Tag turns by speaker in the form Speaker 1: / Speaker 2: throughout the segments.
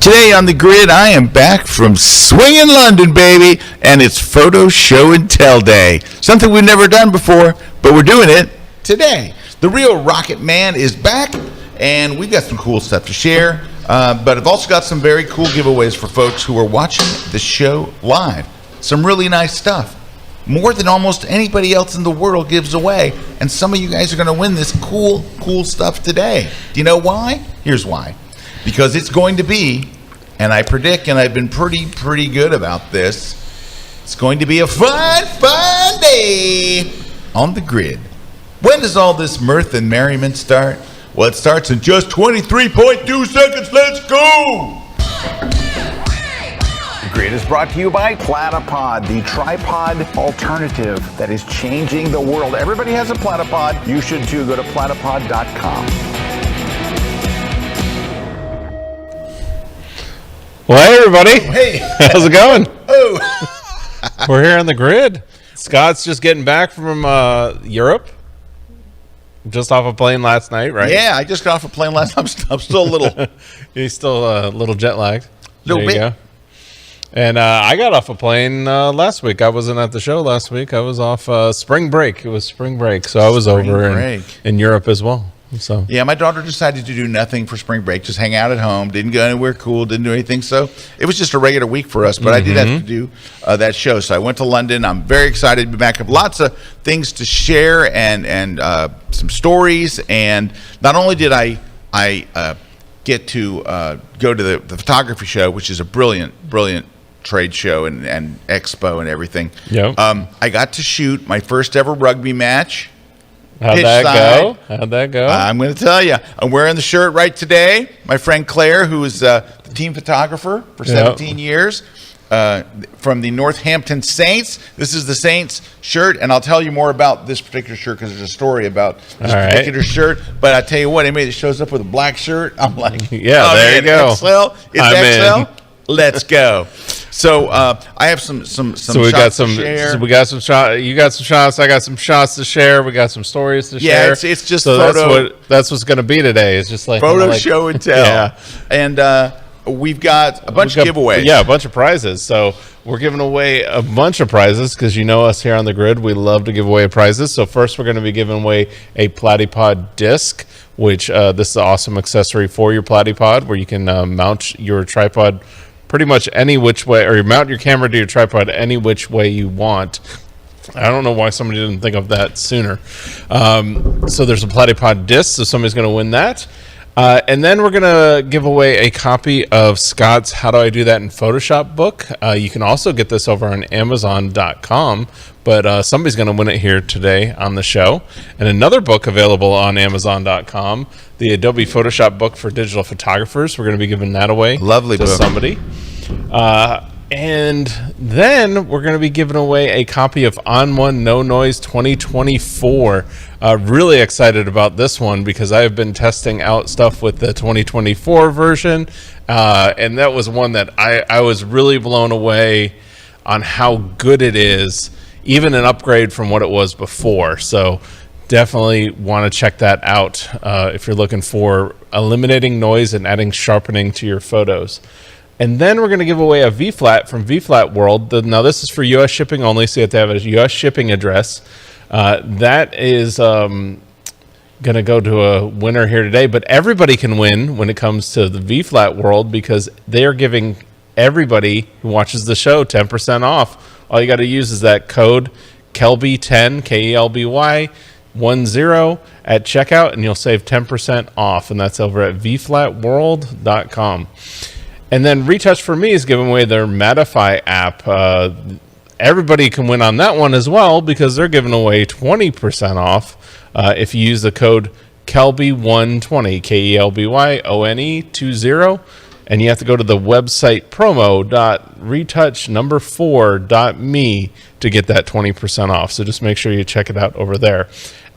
Speaker 1: Today on the grid, I am back from swinging London, baby, and it's Photo Show and Tell Day. Something we've never done before, but we're doing it today. The real Rocket Man is back, and we've got some cool stuff to share, but I've also got some very cool giveaways for folks who are watching the show live. Some really nice stuff. More than almost anybody else in the world gives away, and some of you guys are going to win this cool stuff today. Do you know why? Here's why. Because it's going to be, and I predict, and I've been pretty good about this, it's going to be a fun day on the grid. When does all this mirth and merriment start? Well, it starts in just 23.2 seconds. Let's go!
Speaker 2: The grid is brought to you by Platypod, the tripod alternative that is changing the world. Everybody has a Platypod. You should too. Go to platypod.com.
Speaker 3: Well, hey, everybody.
Speaker 1: Hey.
Speaker 3: How's it going?
Speaker 1: Oh.
Speaker 3: We're here on the grid. Scott's just getting back from Europe. Just off a plane last night, right?
Speaker 1: Yeah, I just got off a plane last night. I'm still a little...
Speaker 3: He's still a little jet lagged.
Speaker 1: Little bit.
Speaker 3: Go. And I got off a plane last week. I wasn't at the show last week. I was off spring break. It was spring break. So I was over in Europe as well. So
Speaker 1: yeah, my daughter decided to do nothing for spring break, just hang out at home, didn't go anywhere cool, didn't do anything. So it was just a regular week for us, but I did have to do that show. So I went to London. I'm very excited to be back. I have lots of things to share and some stories. And not only did I get to go to the photography show, which is a brilliant trade show and expo and everything.
Speaker 3: Yep.
Speaker 1: I got to shoot my first ever rugby match.
Speaker 3: How'd that go?
Speaker 1: I'm going to tell you. I'm wearing the shirt right today. My friend Claire, who is the team photographer for 17 years, from the Northampton Saints. This is the Saints shirt, and I'll tell you more about this particular shirt because there's a story about this particular shirt. But I tell you what, anybody that shows up with a black shirt, I'm like,
Speaker 3: yeah, there you go.
Speaker 1: XL? It's XL? Let's go. So I have some
Speaker 3: so we got some
Speaker 1: share.
Speaker 3: So we got some shots. You got some shots. I got some shots to share. We got some stories to share.
Speaker 1: Yeah, it's just
Speaker 3: so
Speaker 1: photo.
Speaker 3: That's what's going to be today. It's just like
Speaker 1: photo show and tell.
Speaker 3: Yeah,
Speaker 1: and we've got a bunch of giveaways.
Speaker 3: Yeah, a bunch of prizes. So we're giving away a bunch of prizes because you know us here on the grid. We love to give away prizes. So first, we're going to be giving away a Platypod disc, which this is an awesome accessory for your Platypod, where you can mount your tripod pretty much any which way, or you mount your camera to your tripod any which way you want. I don't know why somebody didn't think of that sooner. So there's a Platypod disc, so somebody's going to win that. And then we're going to give away a copy of Scott's How Do I Do That in Photoshop book. You can also get this over on Amazon.com, but somebody's going to win it here today on the show. And another book available on Amazon.com, the Adobe Photoshop book for digital photographers. We're going to be giving that away to somebody. And then we're going to be giving away a copy of On One No Noise 2024. Really excited about this one because I have been testing out stuff with the 2024 version. And that was one that I was really blown away on how good it is, even an upgrade from what it was before. So definitely want to check that out if you're looking for eliminating noise and adding sharpening to your photos. And then we're going to give away a V-Flat from V-Flat World. Now, this is for U.S. shipping only, so you have to have a U.S. shipping address. That is going to go to a winner here today. But everybody can win when it comes to the V-Flat World because they are giving everybody who watches the show 10% off. All you got to use is that code KELBY10, KELBY 10 at checkout, and you'll save 10% off. And that's over at vflatworld.com. And then Retouch for Me is giving away their Mattify app. Everybody can win on that one as well because they're giving away 20% off if you use the code KELBY120, KELBYONE20. And you have to go to the website promo.retouch4.me to get that 20% off. So just make sure you check it out over there.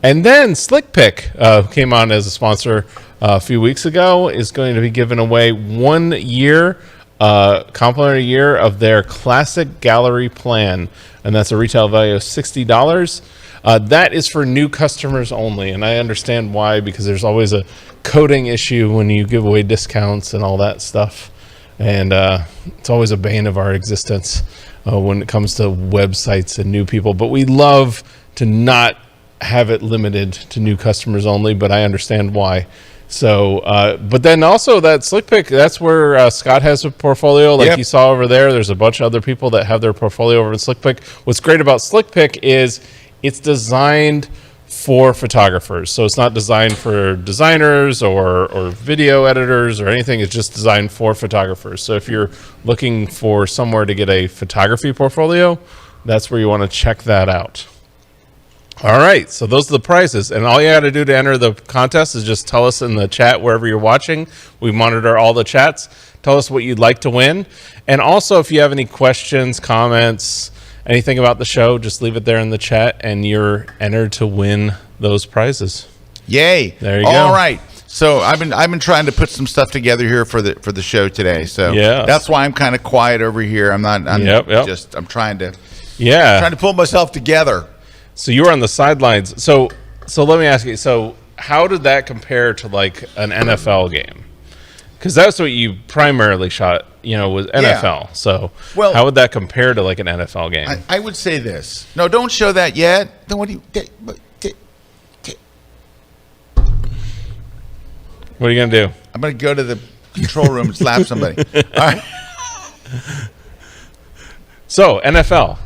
Speaker 3: And then Slick Pick came on as a sponsor a few weeks ago, is going to be giving away 1 year, complimentary year of their classic gallery plan. And that's a retail value of $60. That is for new customers only. And I understand why, because there's always a coding issue when you give away discounts and all that stuff. And it's always a bane of our existence when it comes to websites and new people. But we love to not have it limited to new customers only, but I understand why. So, but then also that Slick Pick, that's where Scott has a portfolio, like you saw over there. There's a bunch of other people that have their portfolio over in Slick Pick. What's great about Slick Pick is it's designed for photographers. So it's not designed for designers or video editors or anything. It's just designed for photographers. So if you're looking for somewhere to get a photography portfolio, that's where you want to check that out. All right, so those are the prizes, and all you got to do to enter the contest is just tell us in the chat wherever you're watching. We monitor all the chats. Tell us what you'd like to win, and also if you have any questions, comments, anything about the show, just leave it there in the chat, and you're entered to win those prizes.
Speaker 1: Yay!
Speaker 3: There you go.
Speaker 1: All right. So I've been trying to put some stuff together here for the show today. So that's why I'm kind of quiet over here. I'm not. I'm trying to pull myself together.
Speaker 3: So you were on the sidelines. So let me ask you. So how did that compare to like an NFL game? Because that's what you primarily shot, was NFL. Yeah. So how would that compare to like an NFL game?
Speaker 1: I would say this. No, don't show that yet. Then what are
Speaker 3: you gonna do?
Speaker 1: I'm gonna go to the control room and slap somebody. All right.
Speaker 3: So NFL,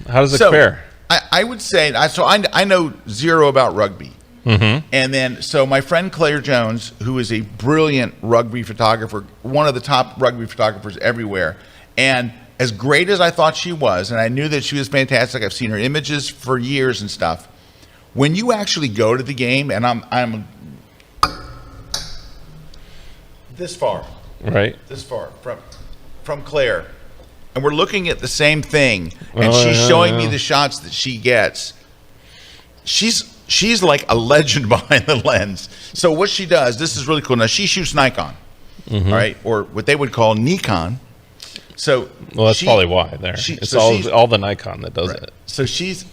Speaker 3: how does it compare?
Speaker 1: I would say, I know zero about rugby. Mm-hmm. And then, so my friend Claire Jones, who is a brilliant rugby photographer, one of the top rugby photographers everywhere, and as great as I thought she was, and I knew that she was fantastic, I've seen her images for years and stuff, when you actually go to the game, and I'm this far.
Speaker 3: Right.
Speaker 1: This far from Claire. And we're looking at the same thing, and she's showing me the shots that she gets. She's like a legend behind the lens. So what she does, this is really cool. Now she shoots Nikon, all right, or what they would call Nikon. So
Speaker 3: that's probably why there. It's all the Nikon that does it.
Speaker 1: So she's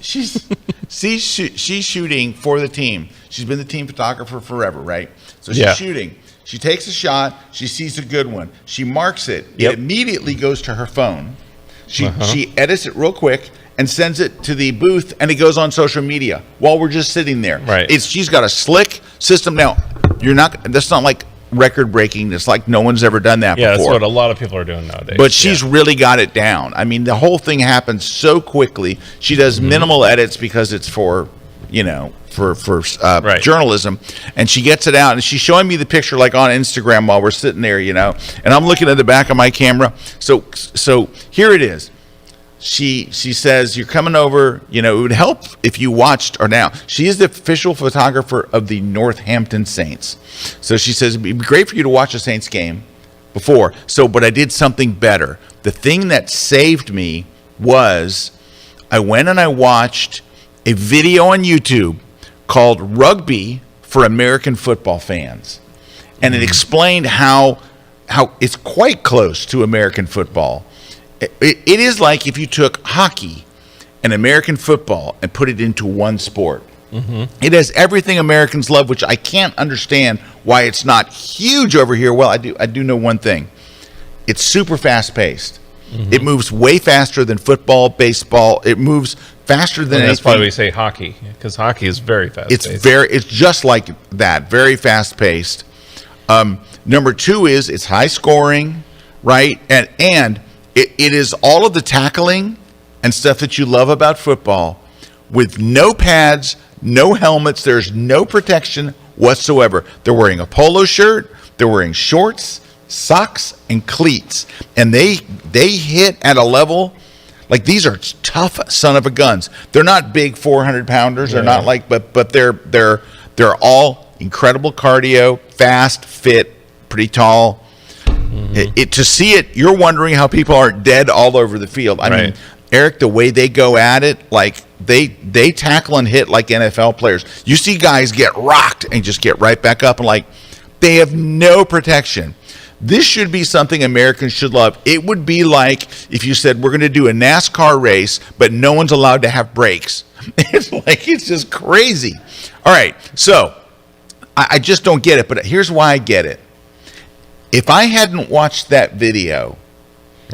Speaker 1: shooting for the team. She's been the team photographer forever, right? So she's shooting. She takes a shot. She sees a good one. She marks it. It immediately goes to her phone. She edits it real quick and sends it to the booth, and it goes on social media while we're just sitting there.
Speaker 3: Right.
Speaker 1: She's got a slick system. Now, that's not like record breaking. It's like no one's ever done that before.
Speaker 3: Yeah, that's what a lot of people are doing nowadays.
Speaker 1: But she's really got it down. I mean, the whole thing happens so quickly. She does minimal edits because it's for journalism, and she gets it out, and she's showing me the picture like on Instagram while we're sitting there, and I'm looking at the back of my camera. So here it is. She says, you're coming over, it would help if you watched, or now she is the official photographer of the Northampton Saints. So she says it'd be great for you to watch a Saints game before. But I did something better. The thing that saved me was I went and I watched a video on YouTube called Rugby for American Football Fans. And it explained how it's quite close to American football. It is like if you took hockey and American football and put it into one sport. It has everything Americans love, which I can't understand why it's not huge over here. Well, I do know one thing. It's super fast-paced. It moves way faster than football, baseball. It moves faster than anything.
Speaker 3: That's why we say hockey, because hockey is very fast-paced.
Speaker 1: It's just like that, very fast-paced. Number two is it's high scoring, right? And it is all of the tackling and stuff that you love about football with no pads, no helmets. There's no protection whatsoever. They're wearing a polo shirt. They're wearing shorts, socks, and cleats. And they hit at a level, like these are tough son of a guns. They're not big 400-pounders. They're not like, but they're all incredible cardio, fast, fit, pretty tall. To see it, you're wondering how people aren't dead all over the field. I mean, Erik, the way they go at it, like they tackle and hit like NFL players. You see guys get rocked and just get right back up, and like they have no protection. This should be something Americans should love. It would be like if you said we're going to do a NASCAR race, but no one's allowed to have brakes. It's just crazy. All right, so I just don't get it, but here's why I get it. If I hadn't watched that video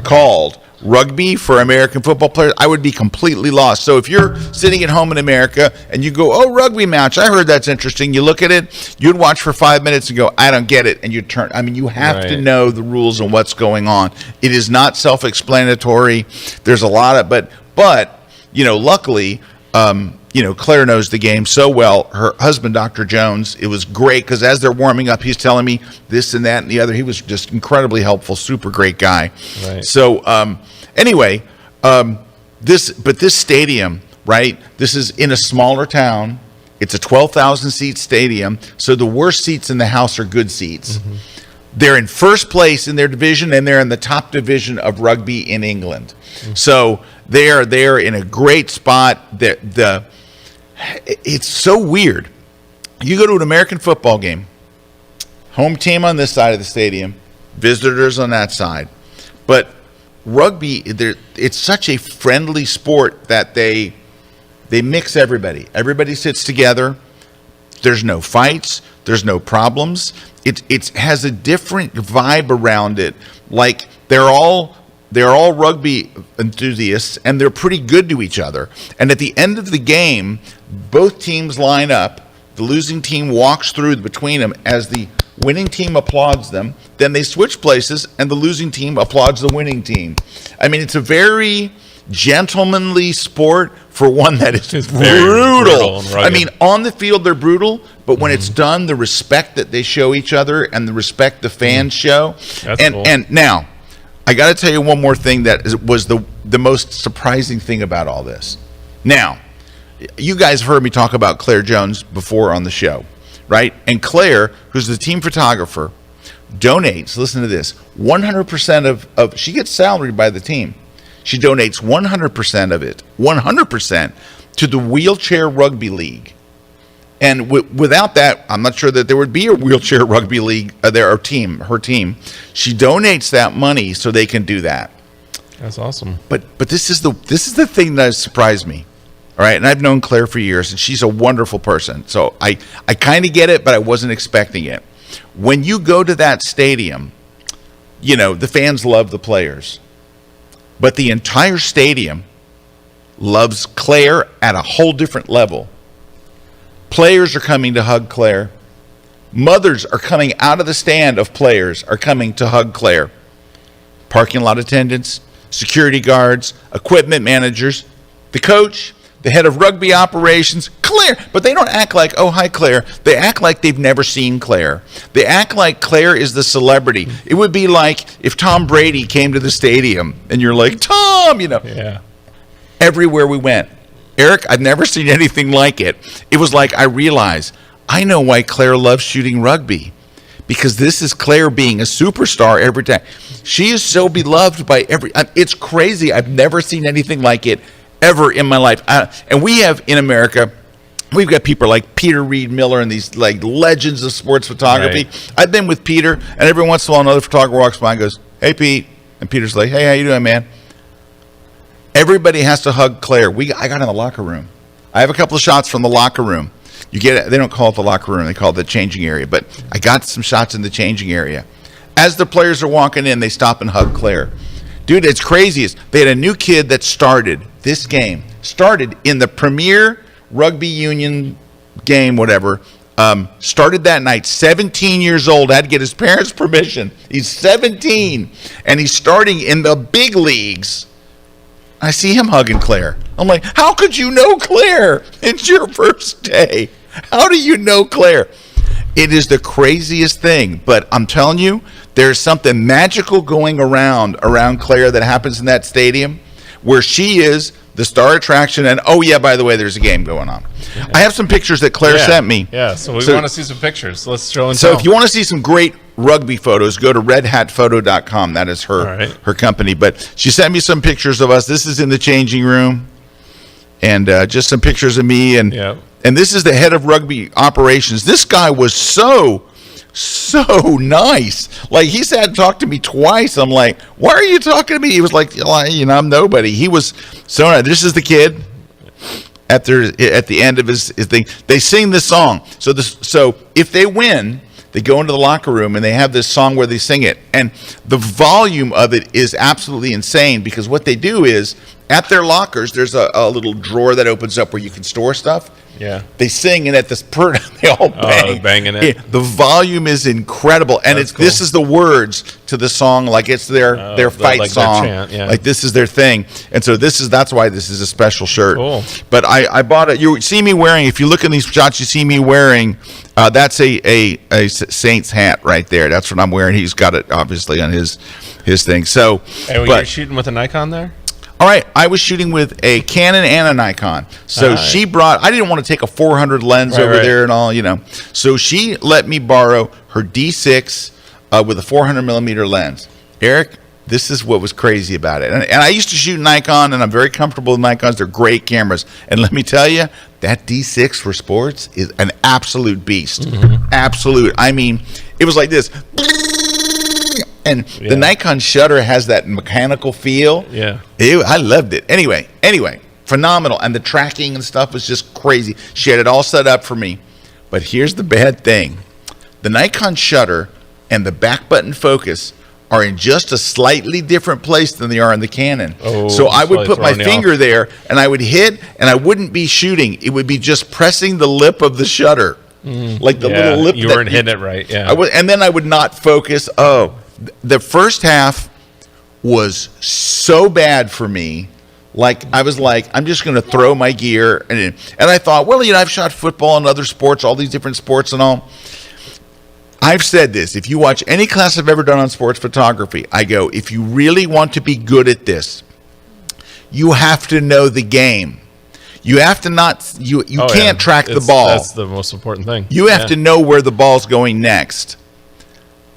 Speaker 1: called Rugby for American Football Players, I would be completely lost. So if you're sitting at home in America and you go, oh, rugby match, I heard that's interesting. You look at it, you'd watch for 5 minutes and go, I don't get it. And you turn. I mean, you have to know the rules and what's going on. It is not self-explanatory. There's a lot of, but luckily, Claire knows the game so well. Her husband, Dr. Jones, it was great because as they're warming up, he's telling me this and that and the other. He was just incredibly helpful, super great guy. Right. So anyway, this stadium, right? This is in a smaller town. It's a 12,000 seat stadium. So the worst seats in the house are good seats. Mm-hmm. They're in first place in their division, and they're in the top division of rugby in England. Mm-hmm. So they're in a great spot. It's so weird. You go to an American football game, home team on this side of the stadium, visitors on that side. But rugby, it's such a friendly sport that they mix everybody. Everybody sits together. There's no fights. There's no problems. It has a different vibe around it. Like they're all rugby enthusiasts, and they're pretty good to each other. And at the end of the game, both teams line up. The losing team walks through between them as the winning team applauds them. Then they switch places, and the losing team applauds the winning team. I mean, it's a very gentlemanly sport for one that is brutal. I mean, on the field, they're brutal, but when it's done, the respect that they show each other and the respect the fans show. That's cool. And now, I got to tell you one more thing that was the most surprising thing about all this. Now, you guys have heard me talk about Claire Jones before on the show, right? And Claire, who's the team photographer, donates, listen to this, 100% of she gets salaried by the team. She donates 100% of it, 100% to the Wheelchair Rugby League. And without that, I'm not sure that there would be a wheelchair rugby league. Her team. She donates that money so they can do that.
Speaker 3: That's awesome.
Speaker 1: But this is the thing that has surprised me. All right, and I've known Claire for years, and she's a wonderful person. So I kind of get it, but I wasn't expecting it. When you go to that stadium, the fans love the players, but the entire stadium loves Claire at a whole different level. Players are coming to hug Claire. Mothers are coming out of the stand of players are coming to hug Claire. Parking lot attendants, security guards, equipment managers, the coach, the head of rugby operations, Claire. But they don't act like, oh, hi, Claire. They act like they've never seen Claire. They act like Claire is the celebrity. It would be like if Tom Brady came to the stadium and you're like, Tom,
Speaker 3: Yeah.
Speaker 1: Everywhere we went. Erik, I've never seen anything like it. It was like I realized, I know why Claire loves shooting rugby. Because this is Claire being a superstar every time. She is so beloved by it's crazy. I've never seen anything like it ever in my life. And we have in America, we've got people like Peter Reed Miller and these like legends of sports photography. Right. I've been with Peter, and every once in a while another photographer walks by and goes, hey, Pete. And Peter's like, hey, how you doing, man? Everybody has to hug Claire. I got in the locker room. I have a couple of shots from the locker room. You get it. They don't call it the locker room. They call it the changing area. But I got some shots in the changing area. As the players are walking in, they stop and hug Claire. Dude, it's crazy. They had a new kid that started in the Premier Rugby Union game, whatever. Started that night, 17 years old. Had to get his parents' permission. He's 17, and he's starting in the big leagues. I see him hugging Claire. I'm like, how could you know Claire? It's your first day. How do you know Claire? It is the craziest thing, but I'm telling you, there's something magical going around Claire that happens in that stadium where she is the star attraction. And oh yeah, by the way, there's a game going on. I have some pictures that Claire sent me.
Speaker 3: Yeah, so we want to see some pictures. Let's show and tell.
Speaker 1: So if you want to see some great rugby photos, go to redhatphoto.com. That is her company. But she sent me some pictures of us. This is in the changing room, and just some pictures of me. And this is the head of rugby operations. This guy was so nice. Like, he sat and talked to me twice. I'm like, why are you talking to me? He was like, I'm nobody. He was so nice. This is the kid at the end of his thing. They sing this song. So if they win, they go into the locker room and they have this song where they sing it. And the volume of it is absolutely insane because what they do is at their lockers, there's a little drawer that opens up where you can store stuff.
Speaker 3: Yeah.
Speaker 1: They sing, and at this they all bang.
Speaker 3: Banging it.
Speaker 1: Yeah, the volume is incredible, and
Speaker 3: That's
Speaker 1: this
Speaker 3: cool.
Speaker 1: is the words to the song, like it's their fight
Speaker 3: like their
Speaker 1: song,
Speaker 3: chant, yeah.
Speaker 1: like this is their thing, and so that's why this is a special shirt.
Speaker 3: Cool.
Speaker 1: But I bought it. You see me wearing. If you look in these shots, you see me wearing. That's a Saints hat right there. That's what I'm wearing. He's got it obviously on his thing. So,
Speaker 3: And you're shooting with a Nikon there?
Speaker 1: all right, I was shooting with a Canon and a Nikon. So she brought, I didn't want to take a 400 lens over there and all, So she let me borrow her D6 with a 400 millimeter lens. Erik, this is what was crazy about it. And I used to shoot Nikon, and I'm very comfortable with Nikons. They're great cameras. And let me tell you, that D6 for sports is an absolute beast. Mm-hmm. Absolute. I mean, it was like this. And the Nikon shutter has that mechanical feel.
Speaker 3: Yeah.
Speaker 1: I loved it. Anyway, phenomenal. And the tracking and stuff was just crazy. She had it all set up for me. But here's the bad thing. The Nikon shutter and the back button focus are in just a slightly different place than they are in the Canon. So I would put my finger there, and I would hit, and I wouldn't be shooting. It would be just pressing the lip of the shutter. Like the little lip.
Speaker 3: You weren't hitting it right, yeah.
Speaker 1: And then I would not focus. The first half was so bad for me. Like, I was like, I'm just going to throw my gear. And I thought, well, I've shot football and other sports, all these different sports and all. I've said this. If you watch any class I've ever done on sports photography, I go, if you really want to be good at this, you have to know the game. You have to not, you can't track the ball.
Speaker 3: That's the most important thing.
Speaker 1: You have to know where the ball's going next.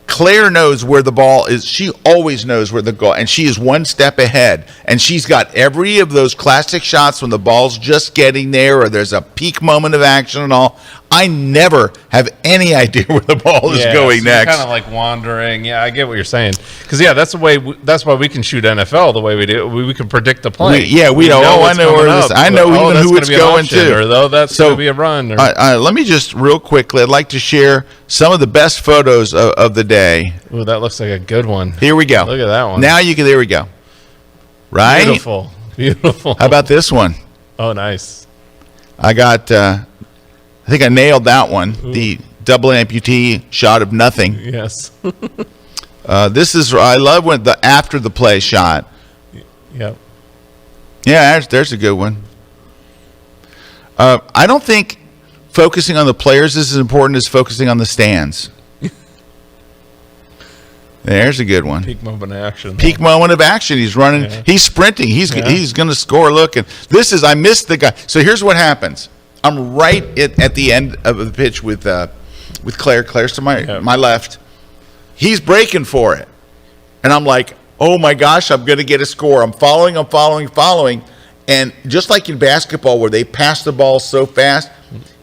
Speaker 1: Claire knows where the ball is. She always knows where the goal, and she is one step ahead. And she's got every of those classic shots when the ball's just getting there or there's a peak moment of action and all. I never have any idea where the ball is going next.
Speaker 3: Kind of like wandering. Yeah, I get what you're saying. Because that's the way. That's why we can shoot NFL the way we do. We can predict the play.
Speaker 1: We know. Oh, I know where this. I know even who it's going to.
Speaker 3: Or though that's going to be a run. Or,
Speaker 1: let me just real quickly. I'd like to share some of the best photos of the day.
Speaker 3: Ooh, that looks like a good one.
Speaker 1: Here we go.
Speaker 3: Look at that one.
Speaker 1: Now you can. There we go. Right.
Speaker 3: Beautiful.
Speaker 1: How about this one?
Speaker 3: Oh, nice.
Speaker 1: I got. I think I nailed that one. Ooh. The double amputee shot of nothing.
Speaker 3: Yes.
Speaker 1: This is, I love when the after the play shot.
Speaker 3: Yep.
Speaker 1: Yeah, there's a good one. I don't think focusing on the players is as important as focusing on the stands. There's a good one.
Speaker 3: Peak moment of action.
Speaker 1: Peak moment of action. He's running. Yeah. He's sprinting. He's going to score. Look, and I missed the guy. So here's what happens. I'm right at the end of the pitch with Claire. Claire's to my left. He's breaking for it. And I'm like, oh my gosh, I'm going to get a score. I'm following. And just like in basketball where they pass the ball so fast,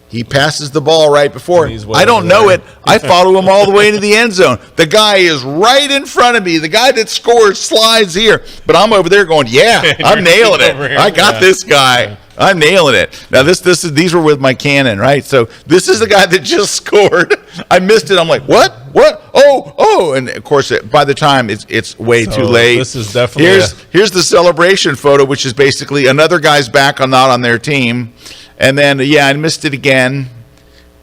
Speaker 1: he passes the ball right before. I don't know it. I follow him all the way into the end zone. The guy is right in front of me. The guy that scores slides here. But I'm over there going, I'm nailing it. I got this guy. Yeah. I'm nailing it. Now these were with my Canon, right? So this is the guy that just scored. I missed it. I'm like, what? Oh! And of course, by the time it's way too late.
Speaker 3: This is definitely
Speaker 1: here's the celebration photo, which is basically another guy's back on not on their team, and then I missed it again,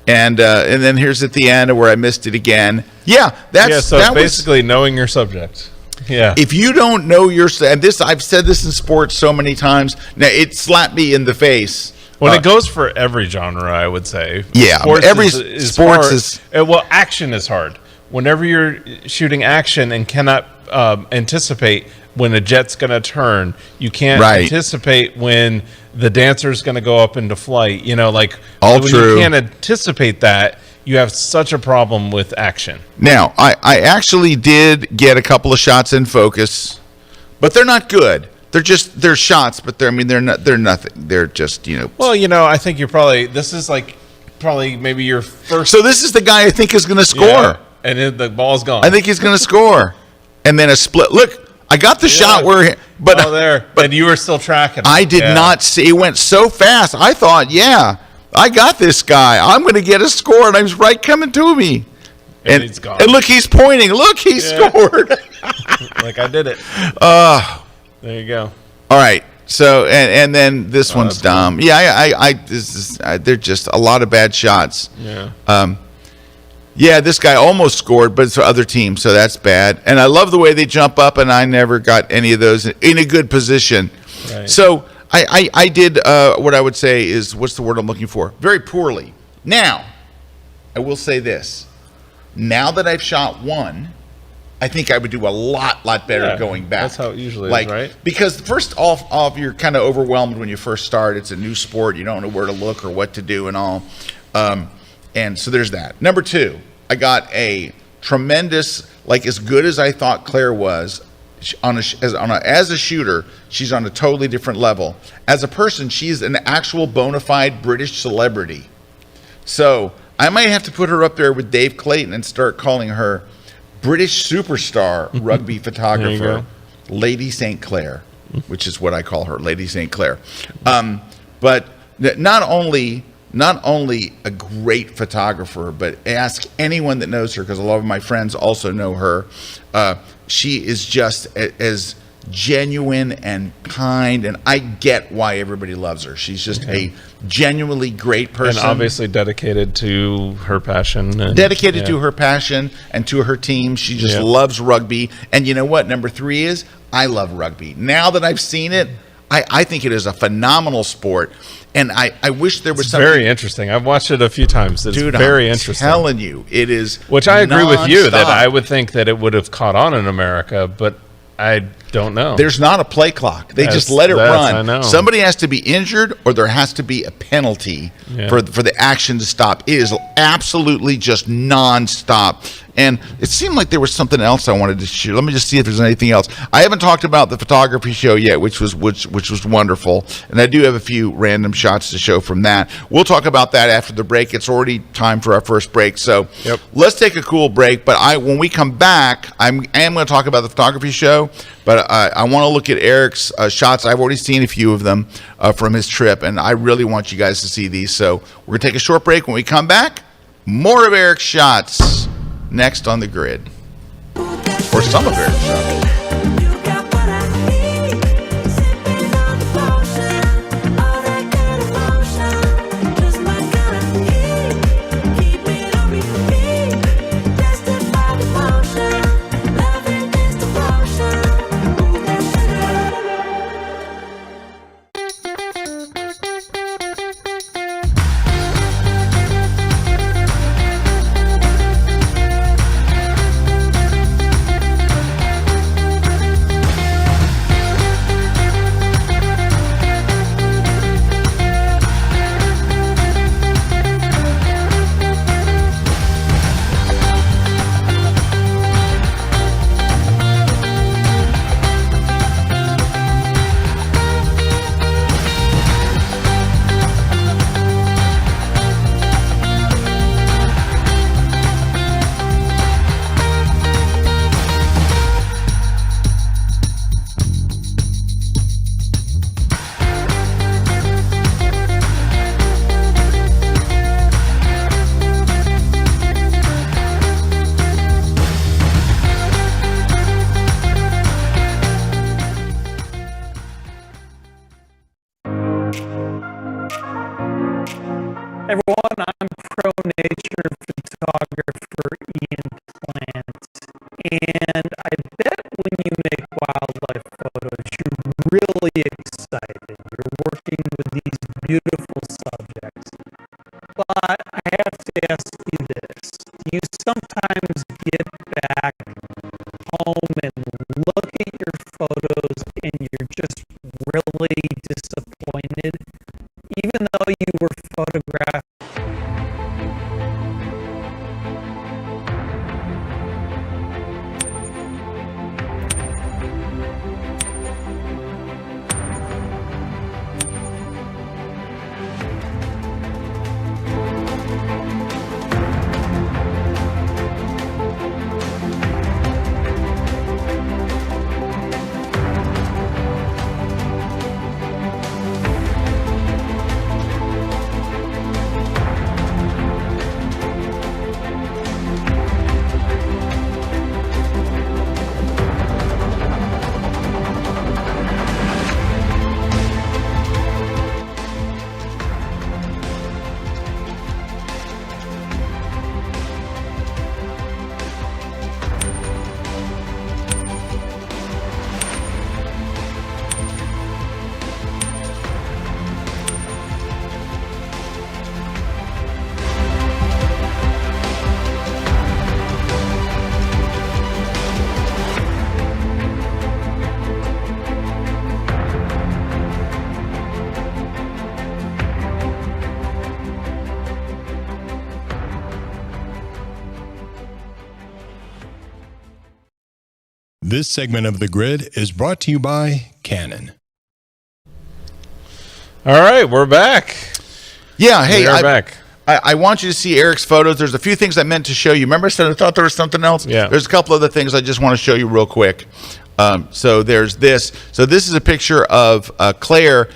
Speaker 1: and then here's at the end where I missed it again. Yeah,
Speaker 3: so basically knowing your subject. Yeah.
Speaker 1: If you don't know and I've said this in sports so many times. Now it slapped me in the face.
Speaker 3: Well, it goes for every genre, I would say.
Speaker 1: Yeah, sports is
Speaker 3: action is hard. Whenever you're shooting action and cannot anticipate when a jet's going to turn, you can't anticipate when the dancer's going to go up into flight. When you can't anticipate that, you have such a problem with action. Now,
Speaker 1: I actually did get a couple of shots in focus, but they're not good. They're shots, but they're nothing. They're just,
Speaker 3: Well, I think this is maybe your first.
Speaker 1: So this is the guy I think is going to score. Yeah,
Speaker 3: and then the ball's gone.
Speaker 1: I think he's going to score. And then a split. Look, I got the shot
Speaker 3: but you were still tracking.
Speaker 1: I did not see. It went so fast. I thought, I got this guy. I'm going to get a score, and he was right coming to me.
Speaker 3: And he's gone.
Speaker 1: And look, he's pointing. Look, he scored.
Speaker 3: Like I did it. There you go.
Speaker 1: All right. So and then this one's dumb. Cool. Yeah, they're just a lot of bad shots.
Speaker 3: Yeah.
Speaker 1: Yeah, this guy almost scored, but it's for other teams, so that's bad. And I love the way they jump up, and I never got any of those in a good position.
Speaker 3: Right.
Speaker 1: So I did what I would say is, what's the word I'm looking for? Very poorly. Now, I will say this. Now that I've shot one, I think I would do a lot better going back.
Speaker 3: That's how it usually is, right?
Speaker 1: Because first off, you're kind of overwhelmed when you first start. It's a new sport. You don't know where to look or what to do and all. And so there's that. Number two, I got a tremendous, like as good as I thought Claire was, as a shooter, she's on a totally different level. As a person, she's an actual bona fide British celebrity. So I might have to put her up there with Dave Clayton and start calling her British superstar rugby photographer, Lady St. Clair, which is what I call her, Lady St. Clair. But not only a great photographer, but ask anyone that knows her, because a lot of my friends also know her. She is just as genuine and kind, and I get why everybody loves her. She's just a genuinely great person.
Speaker 3: And obviously dedicated to her passion.
Speaker 1: Dedicated to her passion and to her team. She just loves rugby. And you know what? Number three is, I love rugby. Now that I've seen it, I think it is a phenomenal sport. And I wish there was something.
Speaker 3: Very interesting. I've watched it a few times. It's very interesting.
Speaker 1: I'm telling you, it is.
Speaker 3: Which I agree with you that I would think that it would have caught on in America, but I don't know.
Speaker 1: There's not a play clock. They just let it run.
Speaker 3: I know.
Speaker 1: Somebody has to be injured, or there has to be a penalty for the action to stop. It is absolutely just nonstop. And it seemed like there was something else I wanted to shoot. Let me just see if there's anything else. I haven't talked about the photography show yet, which was wonderful. And I do have a few random shots to show from that. We'll talk about that after the break. It's already time for our first break. So let's take a cool break. But when we come back, I am going to talk about the photography show. But I want to look at Erik's shots. I've already seen a few of them from his trip, and I really want you guys to see these. So we're going to take a short break. When we come back, more of Erik's shots next on the grid. Or some of Erik's shots.
Speaker 4: Everyone, I'm pro nature photographer Ian Plant, and I bet when you make wildlife photos, you're really excited. You're working with these beautiful subjects. But I have to ask you this: do you sometimes get back home and look at your photos and you're just really disappointed? Even though you were photographed.
Speaker 5: This segment of The Grid is brought to you by Canon.
Speaker 3: All right, we're back.
Speaker 1: Yeah, hey,
Speaker 3: We're back.
Speaker 1: I want you to see Erik's photos. There's a few things I meant to show you. Remember I said I thought there was something else?
Speaker 3: Yeah.
Speaker 1: There's a couple other things I just want to show you real quick. So there's this. So this is a picture of Claire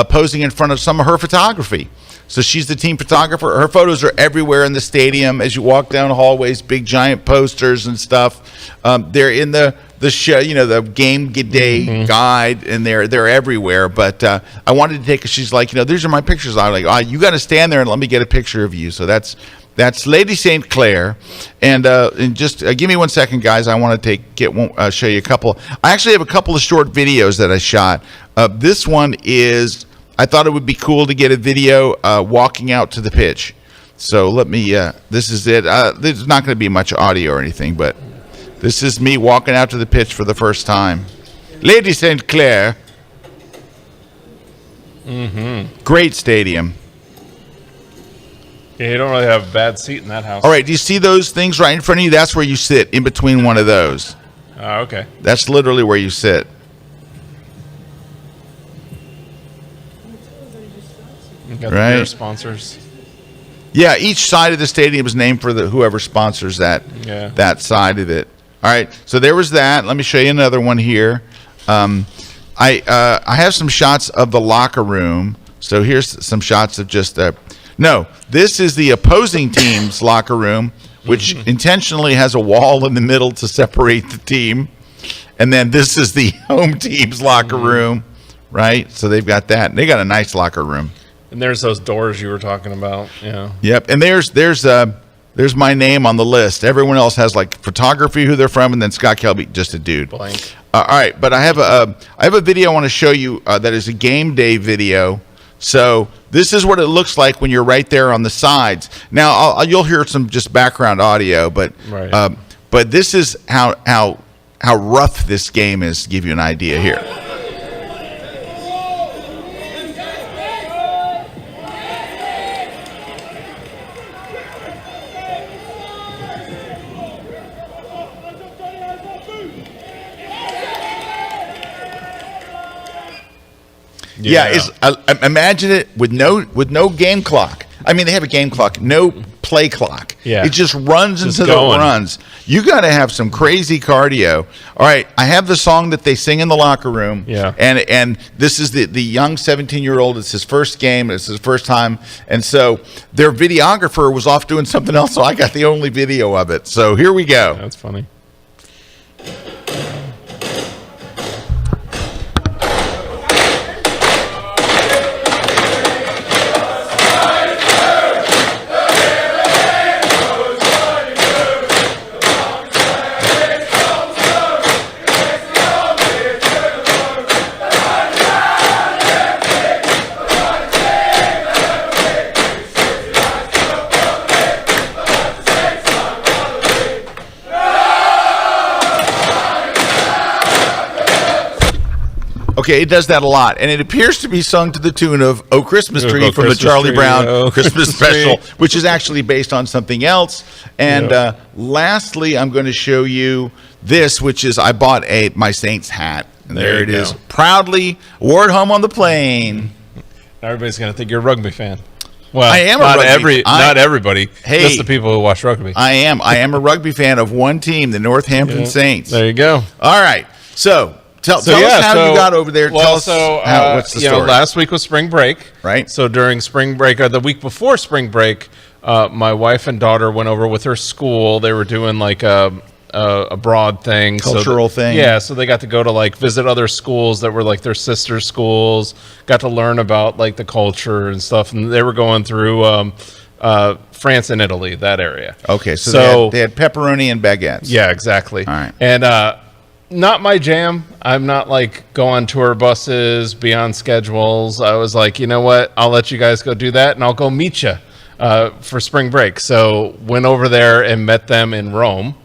Speaker 1: posing in front of some of her photography. So she's the team photographer. Her photos are everywhere in the stadium as you walk down hallways, big giant posters and stuff. They're in the show, the game day guide, and they're everywhere. But I wanted to take. She's like, these are my pictures. I'm like, you got to stand there and let me get a picture of you. So that's Lady St. Clair, and just give me 1 second, guys. I want to show you a couple. I actually have a couple of short videos that I shot. This one is. I thought it would be cool to get a video walking out to the pitch. So let me, this is it. There's not going to be much audio or anything, but this is me walking out to the pitch for the first time. Lady St. Clair. Great stadium.
Speaker 3: Yeah, you don't really have a bad seat in that house.
Speaker 1: All right, do you see those things right in front of you? That's where you sit, in between one of those.
Speaker 3: Oh, okay.
Speaker 1: That's literally where you sit.
Speaker 3: You got
Speaker 1: Right.
Speaker 3: the beer sponsors.
Speaker 1: Yeah, each side of the stadium is named for whoever sponsors that side of it. All right, so there was that. Let me show you another one here. I have some shots of the locker room. So here's some shots of just no. This is the opposing team's locker room, which intentionally has a wall in the middle to separate the team, and then this is the home team's locker room, right? So they've got that. They got a nice locker room.
Speaker 3: And there's those doors you were talking about. Yeah.
Speaker 1: Yep. And there's my name on the list. Everyone else has like photography, who they're from, and then Scott Kelby, just a dude.
Speaker 3: Blank.
Speaker 1: All right, but I have a video I want to show you that is a game day video. So this is what it looks like when you're right there on the sides. Now you'll hear some just background audio, but
Speaker 3: Right.
Speaker 1: but this is how rough this game is. To give you an idea here. Yeah, imagine it with no game clock. I mean, they have a game clock, no play clock.
Speaker 3: Yeah.
Speaker 1: It just runs
Speaker 3: Just
Speaker 1: until
Speaker 3: going.
Speaker 1: it runs. You got to have some crazy cardio. All right, I have the song that they sing in the locker room.
Speaker 3: Yeah.
Speaker 1: And this is the young 17-year-old. It's his first game. It's his first time. And so their videographer was off doing something else, so I got the only video of it. So here we go.
Speaker 3: That's funny.
Speaker 1: Okay, it does that a lot, and it appears to be sung to the tune of "Oh Christmas Tree"
Speaker 3: Oh,
Speaker 1: from the
Speaker 3: Christmas
Speaker 1: Charlie
Speaker 3: Tree,
Speaker 1: Brown
Speaker 3: oh,
Speaker 1: Christmas
Speaker 3: Christmas Tree.
Speaker 1: special, which is actually based on something else. And
Speaker 3: Yeah.
Speaker 1: Lastly, I'm going to show you this, which is I bought my Saints hat, and there
Speaker 3: There
Speaker 1: it
Speaker 3: you
Speaker 1: is,
Speaker 3: go.
Speaker 1: proudly wore it home on the plane.
Speaker 3: Now everybody's gonna think you're a rugby fan. Well,
Speaker 1: I am a
Speaker 3: not
Speaker 1: rugby-
Speaker 3: not everybody.
Speaker 1: Hey.
Speaker 3: Just the people who watch rugby.
Speaker 1: I am a rugby fan of one team, the Northampton
Speaker 3: Yeah.
Speaker 1: Saints.
Speaker 3: There you go.
Speaker 1: All right, so. Tell us how you got over there.
Speaker 3: Well,
Speaker 1: Tell us what's the story.
Speaker 3: last week was spring break,
Speaker 1: Right.
Speaker 3: So during spring break, or the week before spring break, my wife and daughter went over with her school. They were doing like a broad thing,
Speaker 1: Cultural thing.
Speaker 3: Yeah, so they got to go to like visit other schools that were like their sister schools. Got to learn about like the culture and stuff, and they were going through France and Italy, that area.
Speaker 1: Okay, so they had pepperoni and baguettes.
Speaker 3: Yeah, exactly.
Speaker 1: All right.
Speaker 3: And not my jam. I'm not like go on tour buses, be on schedules. I was like, you know what? I'll let you guys go do that, and I'll go meet you for spring break. So went over there and met them in Rome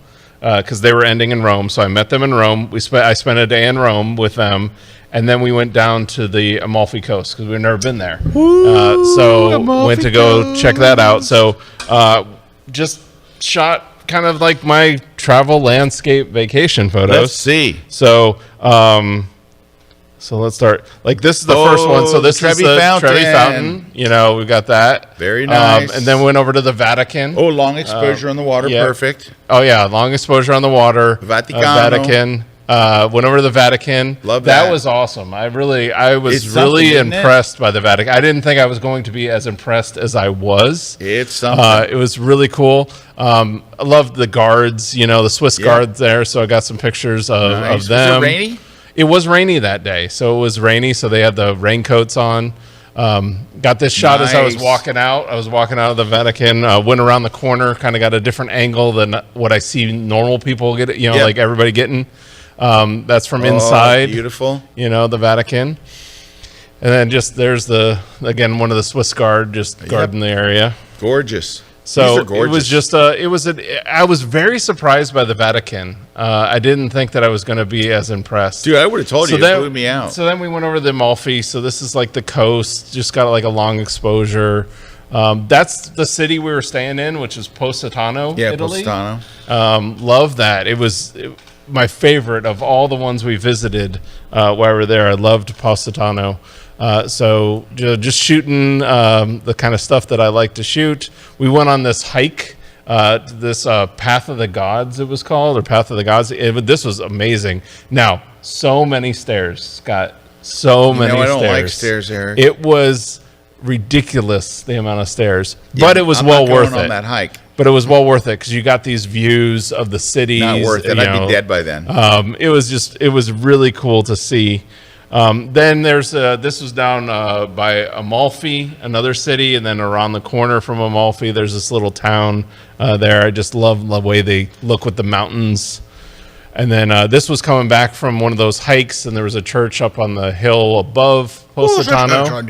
Speaker 3: because they were ending in Rome. So I met them in Rome. I spent a day in Rome with them, and then we went down to the Amalfi Coast because we've never been there. So
Speaker 1: Amalfi
Speaker 3: went to go
Speaker 1: Coast.
Speaker 3: check that out. So just shot kind of like my travel landscape vacation photos.
Speaker 1: Let's see.
Speaker 3: So, so let's start. Like this is the first one. So this is the Trevi Fountain. You know, we've got that.
Speaker 1: Very nice.
Speaker 3: And then we went over to the Vatican.
Speaker 1: Oh, long exposure on the water.
Speaker 3: yeah.
Speaker 1: Perfect.
Speaker 3: Oh yeah, long exposure on the water.
Speaker 1: Vaticano.
Speaker 3: Vatican. Went over to the Vatican.
Speaker 1: Love that.
Speaker 3: That was awesome. I was
Speaker 1: It's something,
Speaker 3: really
Speaker 1: isn't it?
Speaker 3: impressed by the Vatican. I didn't think I was going to be as impressed as I was.
Speaker 1: It's something.
Speaker 3: It was really cool. I loved the guards, you know, the Swiss guards there. So I got some pictures of
Speaker 1: Nice.
Speaker 3: them.
Speaker 1: Was it rainy?
Speaker 3: It was rainy that day. So it was rainy. So they had the raincoats on. Got this shot as I was
Speaker 1: Nice.
Speaker 3: walking out. I was walking out of the Vatican, went around the corner, kind of got a different angle than what I see normal people get, you know,
Speaker 1: Yep.
Speaker 3: like everybody getting. That's from inside,
Speaker 1: Beautiful.
Speaker 3: you know, the Vatican. And then just there's again, one of the Swiss guard just guarding the area.
Speaker 1: Gorgeous.
Speaker 3: So
Speaker 1: These are
Speaker 3: it
Speaker 1: gorgeous.
Speaker 3: was just I was very surprised by the Vatican. I didn't think that I was going to be as impressed.
Speaker 1: Dude, I would have told you. It blew me out.
Speaker 3: So then we went over to the Amalfi. So this is like the coast, just got like a long exposure. That's the city we were staying in, which is Positano,
Speaker 1: Yeah,
Speaker 3: Italy.
Speaker 1: Positano.
Speaker 3: Love that. It was my favorite of all the ones we visited while we were there. I loved Positano. So just shooting the kind of stuff that I like to shoot. We went on this hike, this Path of the Gods, it was called, or Path of the Gods. This was amazing. Now, so many stairs, Scott. So many stairs.
Speaker 1: I don't like stairs, Erik.
Speaker 3: It was ridiculous, the amount of stairs. But it was
Speaker 1: I'm
Speaker 3: well
Speaker 1: not going
Speaker 3: worth
Speaker 1: on
Speaker 3: it.
Speaker 1: that hike.
Speaker 3: But it was well worth it because you got these views of the cities.
Speaker 1: Not worth it.
Speaker 3: you
Speaker 1: I'd
Speaker 3: know.
Speaker 1: be dead by then.
Speaker 3: It was really cool to see. Then there's this was down by Amalfi, another city, and then around the corner from Amalfi, there's this little town there. I just love the way they look with the mountains. And then this was coming back from one of those hikes, and there was a church up on the hill above Positano.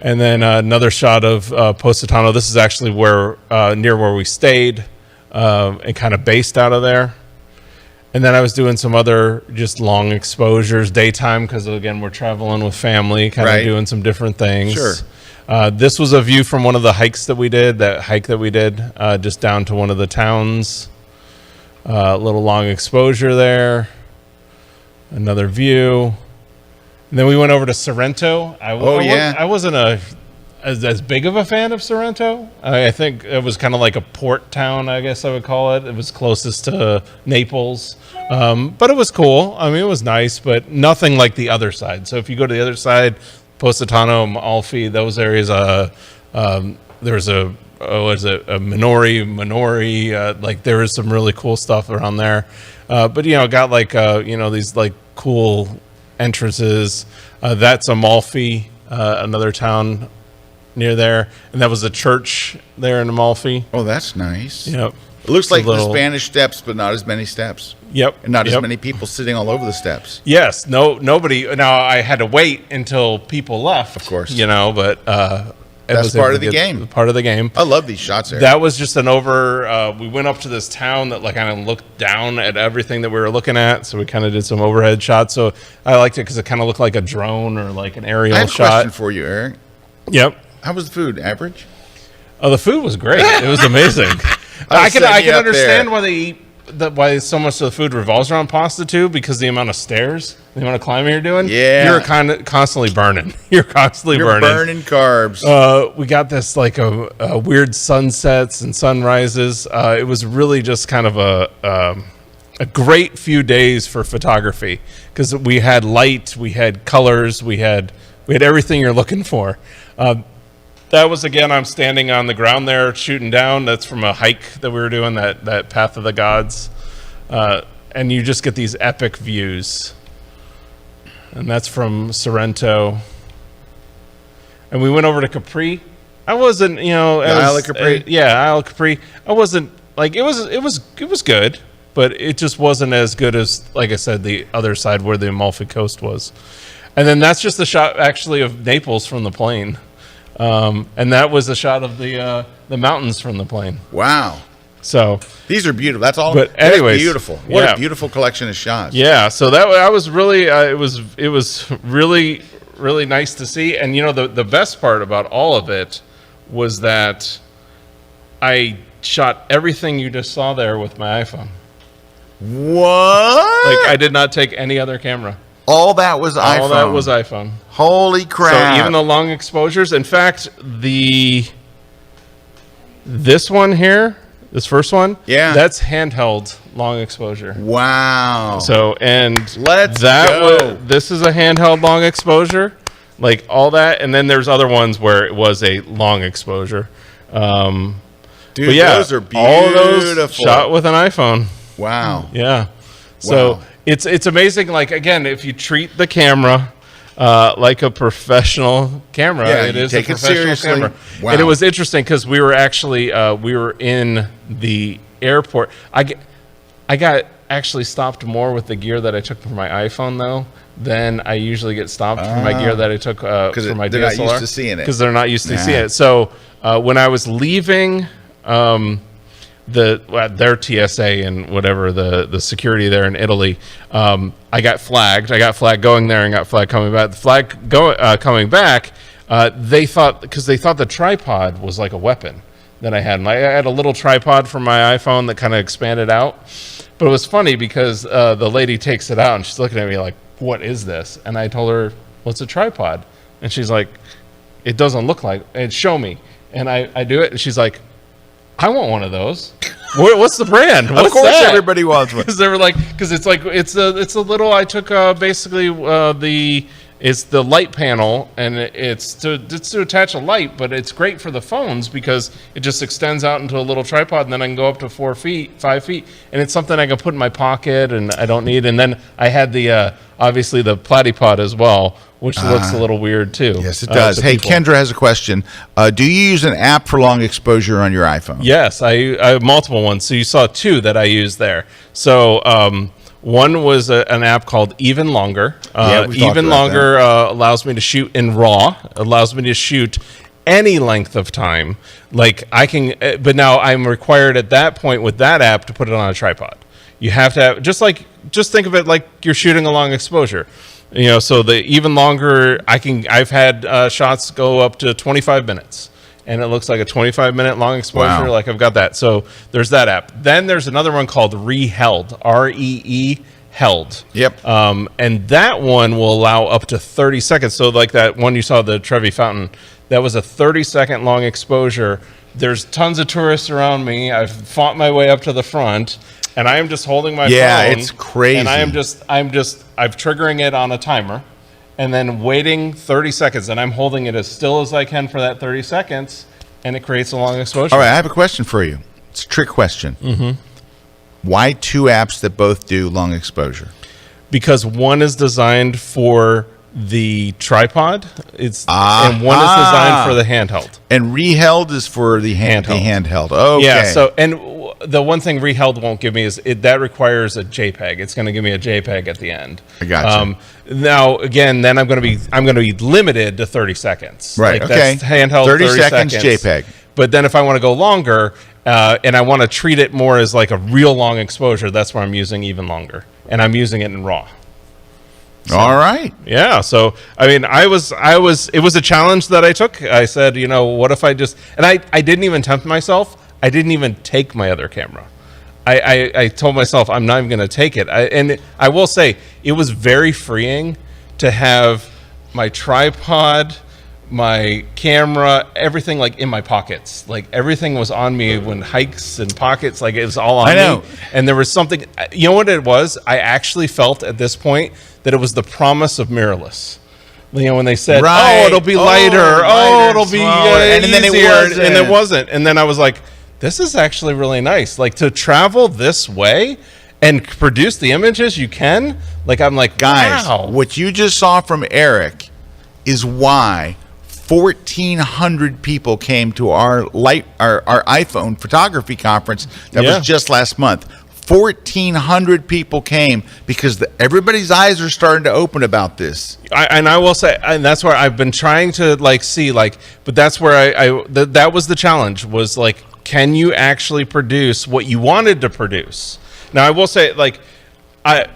Speaker 3: And then another shot of Positano. This is actually where near where we stayed and kind of based out of there. And then I was doing some other just long exposures, daytime, because, again, we're traveling with family, kind of doing some different things.
Speaker 1: Sure.
Speaker 3: This was a view from one of the hikes that we did, just down to one of the towns. A little long exposure there. Another view. And then we went over to Sorrento. I wasn't as big of a fan of Sorrento. I think it was kind of like a port town, I guess I would call it. It was closest to Naples. But it was cool. I mean, it was nice, but nothing like the other side. So if you go to the other side, Positano, Amalfi, those areas, there's a Minori, like there was some really cool stuff around there. But, you know, got like, these like cool entrances. That's Amalfi, another town near there, and that was a church there in Amalfi.
Speaker 1: Oh, that's nice.
Speaker 3: Yep.
Speaker 1: It looks like the Spanish Steps, but not as many steps.
Speaker 3: Yep.
Speaker 1: And not as many people sitting all over the steps.
Speaker 3: Yes. Nobody. Now I had to wait until people left.
Speaker 1: Of course.
Speaker 3: You know, but
Speaker 1: that's part of the game.
Speaker 3: Part of the game.
Speaker 1: I love these shots there.
Speaker 3: That was just we went up to this town that like kind of looked down at everything that we were looking at. So we kind of did some overhead shots. So I liked it because it kind of looked like a drone or like an aerial
Speaker 1: I have
Speaker 3: shot.
Speaker 1: a question for you, Erik.
Speaker 3: Yep.
Speaker 1: How was the food? Average?
Speaker 3: Oh, the food was great. It was amazing. I can understand why they eat why so much of the food revolves around pasta too, because the amount of stairs, the amount of climbing you're doing.
Speaker 1: Yeah,
Speaker 3: you're constantly burning. You're
Speaker 1: burning carbs.
Speaker 3: We got this like a weird sunsets and sunrises. It was really just kind of a great few days for photography because we had light, we had colors, we had everything you're looking for. That was, again, I'm standing on the ground there shooting down. That's from a hike that we were doing, that Path of the Gods. And you just get these epic views. And that's from Sorrento. And we went over to Capri. I wasn't,
Speaker 1: Isle of Capri?
Speaker 3: Isle of Capri. I wasn't, like, it was good, but it just wasn't as good as, like I said, the other side where the Amalfi Coast was. And then that's just the shot, actually, of Naples from the plane. And that was a shot of the mountains from the plane.
Speaker 1: Wow.
Speaker 3: So
Speaker 1: these are beautiful. That's all.
Speaker 3: But anyways,
Speaker 1: beautiful. What a beautiful collection of shots.
Speaker 3: Yeah. So I was really, it was really, really nice to see. And the best part about all of it was that I shot everything you just saw there with my iPhone.
Speaker 1: What?
Speaker 3: Like, I did not take any other camera.
Speaker 1: All that was iPhone.
Speaker 3: All that was iPhone.
Speaker 1: Holy crap.
Speaker 3: So even the long exposures, in fact, this one here, this first one, that's handheld long exposure.
Speaker 1: Wow.
Speaker 3: So, and
Speaker 1: let's go.
Speaker 3: This is a handheld long exposure, like all that, and then there's other ones where it was a long exposure.
Speaker 1: Dude,
Speaker 3: those
Speaker 1: are beautiful.
Speaker 3: All those shot with an iPhone.
Speaker 1: Wow.
Speaker 3: Yeah. So it's amazing. Like, again, if you treat the camera like a professional camera, it is a professional camera.
Speaker 1: Wow.
Speaker 3: And it was interesting because we were actually we were in the airport. I got actually stopped more with the gear that I took for my iPhone though than I usually get stopped for my gear that I took for my DSLR.
Speaker 1: They're not used to seeing it.
Speaker 3: Because they're not used to seeing it. So when I was leaving their TSA and whatever the security there in Italy, I got flagged. I got flagged going there and got flagged coming back. The flag coming back, they thought the tripod was like a weapon that I had. And I had a little tripod from my iPhone that kind of expanded out. But it was funny because the lady takes it out and she's looking at me like, "What is this?" And I told her, "Well, it's a tripod." And she's like, "It doesn't look like." And show me. And I do it, and she's like, "I want one of those." What's the brand? What's
Speaker 1: of course,
Speaker 3: that?
Speaker 1: everybody wants one.
Speaker 3: Because they were like, because it's a little. I took basically it's the light panel, and it's to attach a light, but it's great for the phones because it just extends out into a little tripod, and then I can go up to 5 feet, and it's something I can put in my pocket, and I don't need. And then I had the obviously the Platypod as well, which looks a little weird too.
Speaker 1: Yes, it does. Hey, people. Kendra has a question. Do you use an app for long exposure on your iPhone?
Speaker 3: Yes, I have multiple ones. So you saw two that I used there. So one was an app called Even Longer. Even Longer allows me to shoot in RAW. Allows me to shoot any length of time. Like I can, but now I'm required at that point with that app to put it on a tripod. You have to have just think of it like you're shooting a long exposure. You know, so the Even Longer, I've had shots go up to 25 minutes, and it looks like a 25-minute long exposure.
Speaker 1: Wow.
Speaker 3: Like I've got that. So there's that app. Then there's another one called Reheld, REE Held.
Speaker 1: Yep.
Speaker 3: And that one will allow up to 30 seconds. So like that one you saw, the Trevi Fountain, that was a 30-second long exposure. There's tons of tourists around me. I've fought my way up to the front. And I am just holding my phone.
Speaker 1: Yeah, it's crazy.
Speaker 3: And I'm triggering it on a timer and then waiting 30 seconds. And I'm holding it as still as I can for that 30 seconds. And it creates a long exposure.
Speaker 1: All right, I have a question for you. It's a trick question. Mm-hmm. Why two apps that both do long exposure?
Speaker 3: Because one is designed for the tripod, and one is designed for the handheld.
Speaker 1: And Reheld is for the handheld. Okay.
Speaker 3: Yeah. So, and the one thing Reheld won't give me is that requires a JPEG. It's going to give me a JPEG at the end.
Speaker 1: I got you.
Speaker 3: Now, again, then I'm going to be limited to 30 seconds.
Speaker 1: Right.
Speaker 3: Like
Speaker 1: okay.
Speaker 3: That's handheld
Speaker 1: 30 seconds JPEG.
Speaker 3: But then if I want to go longer, and I want to treat it more as like a real long exposure, that's where I'm using Even Longer, and I'm using it in RAW. So,
Speaker 1: all right.
Speaker 3: Yeah. So, I mean, it was a challenge that I took. I said, you know, what if I just, and I didn't even tempt myself. I didn't even take my other camera. I told myself I'm not even going to take it. And I will say it was very freeing to have my tripod, my camera, everything like in my pockets. Like everything was on me when hikes and pockets, like it was all on me. And there was something, you know what it was? I actually felt at this point that it was the promise of mirrorless. You know, when they said, "Oh, it'll be lighter. It'll be and then easier," and it wasn't. And then I was like, "This is actually really nice. Like to travel this way and produce the images you can." Like I'm like,
Speaker 1: guys,
Speaker 3: wow.
Speaker 1: What you just saw from Erik is why 1,400 people came to our iPhone photography conference that was just last month. 1,400 people came because everybody's eyes are starting to open about this.
Speaker 3: I will say, and that's where I've been trying to see, but that's where that was the challenge, was like, can you actually produce what you wanted to produce? Now I will say, like, I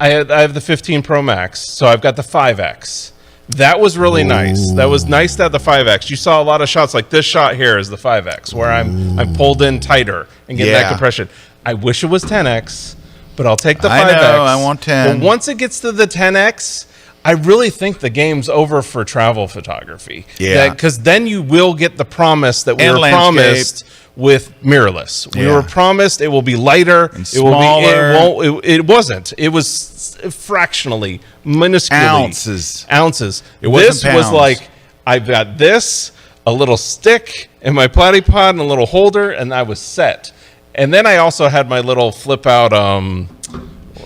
Speaker 3: have the 15 Pro Max, so I've got the 5X. That was really nice. That was nice to have the 5X. You saw a lot of shots like this shot here is the 5X where I'm pulled in tighter and getting that compression. I wish it was 10X, but I'll take the 5X.
Speaker 1: I know, I want 10.
Speaker 3: But once it gets to the 10X, I really think the game's over for travel photography.
Speaker 1: Yeah.
Speaker 3: Because then you will get the promise that we
Speaker 1: And
Speaker 3: were
Speaker 1: landscape.
Speaker 3: promised with mirrorless. We
Speaker 1: Yeah.
Speaker 3: were promised it will be lighter.
Speaker 1: And
Speaker 3: it will
Speaker 1: smaller.
Speaker 3: be. It wasn't. It was fractionally, minusculely.
Speaker 1: Ounces. It wasn't
Speaker 3: This was
Speaker 1: pounds.
Speaker 3: like, I've got this, a little stick, and my Platypod, and a little holder, and I was set. And then I also had my little flip out,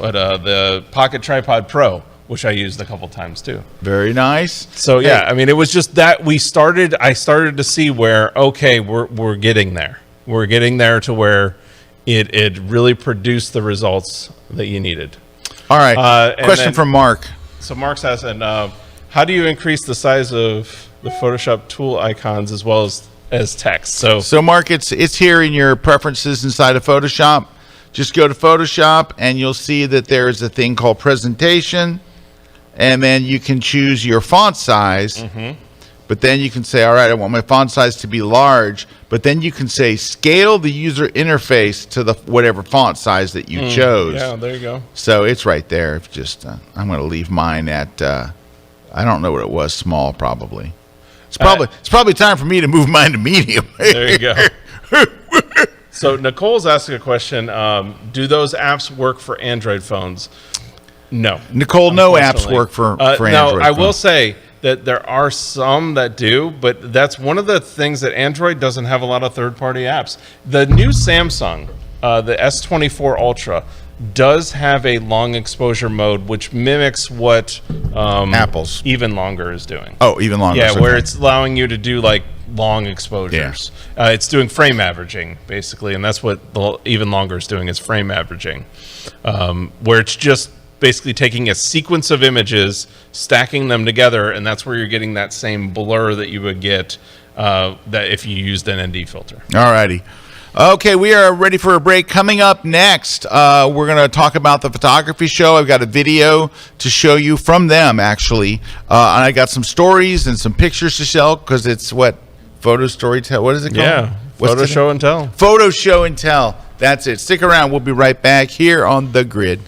Speaker 3: the Pocket Tripod Pro, which I used a couple times too.
Speaker 1: Very nice.
Speaker 3: So yeah, I mean, it was just that I started to see where, okay, we're getting there. We're getting there to where it really produced the results that you needed.
Speaker 1: All right.
Speaker 3: And
Speaker 1: Question
Speaker 3: then-
Speaker 1: from Mark.
Speaker 3: So Mark's asking, how do you increase the size of the Photoshop tool icons as well as text?
Speaker 1: So Mark, it's here in your preferences inside of Photoshop. Just go to Photoshop and you'll see that there's a thing called presentation, and then you can choose your font size. But then you can say, all right, I want my font size to be large. But then you can say scale the user interface to the whatever font size that you chose.
Speaker 3: yeah, there you go.
Speaker 1: So it's right there. If just I'm going to leave mine at I don't know what it was, small probably. It's probably time for me to move mine to medium.
Speaker 3: There you go. So Nicole's asking a question. Do those apps work for Android phones? No.
Speaker 1: Nicole, no apps
Speaker 3: Unfortunately.
Speaker 1: work for Android.
Speaker 3: Now, I will
Speaker 1: phones.
Speaker 3: say that there are some that do, but that's one of the things that Android doesn't have a lot of third-party apps. The new Samsung, the S24 Ultra, does have a long exposure mode, which mimics what
Speaker 1: Apple's
Speaker 3: Even Longer is doing.
Speaker 1: Oh, even longer.
Speaker 3: Yeah,
Speaker 1: Okay.
Speaker 3: where it's allowing you to do like long exposures. It's doing frame averaging basically, and that's what the Even Longer is doing, is frame averaging, where it's just basically taking a sequence of images, stacking them together, and that's where you're getting that same blur that you would get that if you used an ND filter.
Speaker 1: All righty. Okay, we are ready for a break. Coming up next, we're going to talk about the photography show. I've got a video to show you from them, actually. And I got some stories and some pictures to show, because it's photo storytell. What is it called?
Speaker 3: Yeah, photo show and tell.
Speaker 1: Photo show and tell. That's it. Stick around. We'll be right back here on The Grid.